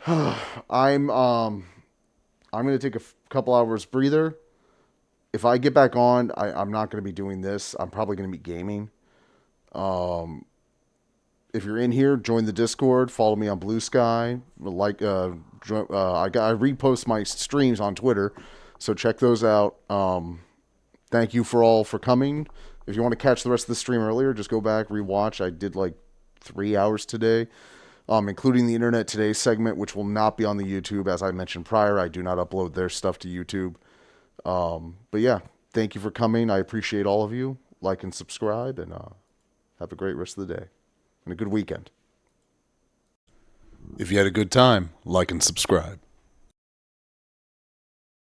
I'm gonna take a couple hours breather. If I get back on, I'm not gonna be doing this. I'm probably gonna be gaming. If you're in here, join the Discord. Follow me on Blue Sky. I repost my streams on Twitter, so check those out. Thank you all for coming. If you want to catch the rest of the stream earlier, just go back, rewatch. I did like 3 hours today, including the Internet Today segment, which will not be on the YouTube. As I mentioned prior, I do not upload their stuff to YouTube. But yeah, thank you for coming. I appreciate all of you. Like and subscribe, and have a great rest of the day and a good weekend. If you had a good time, like and subscribe.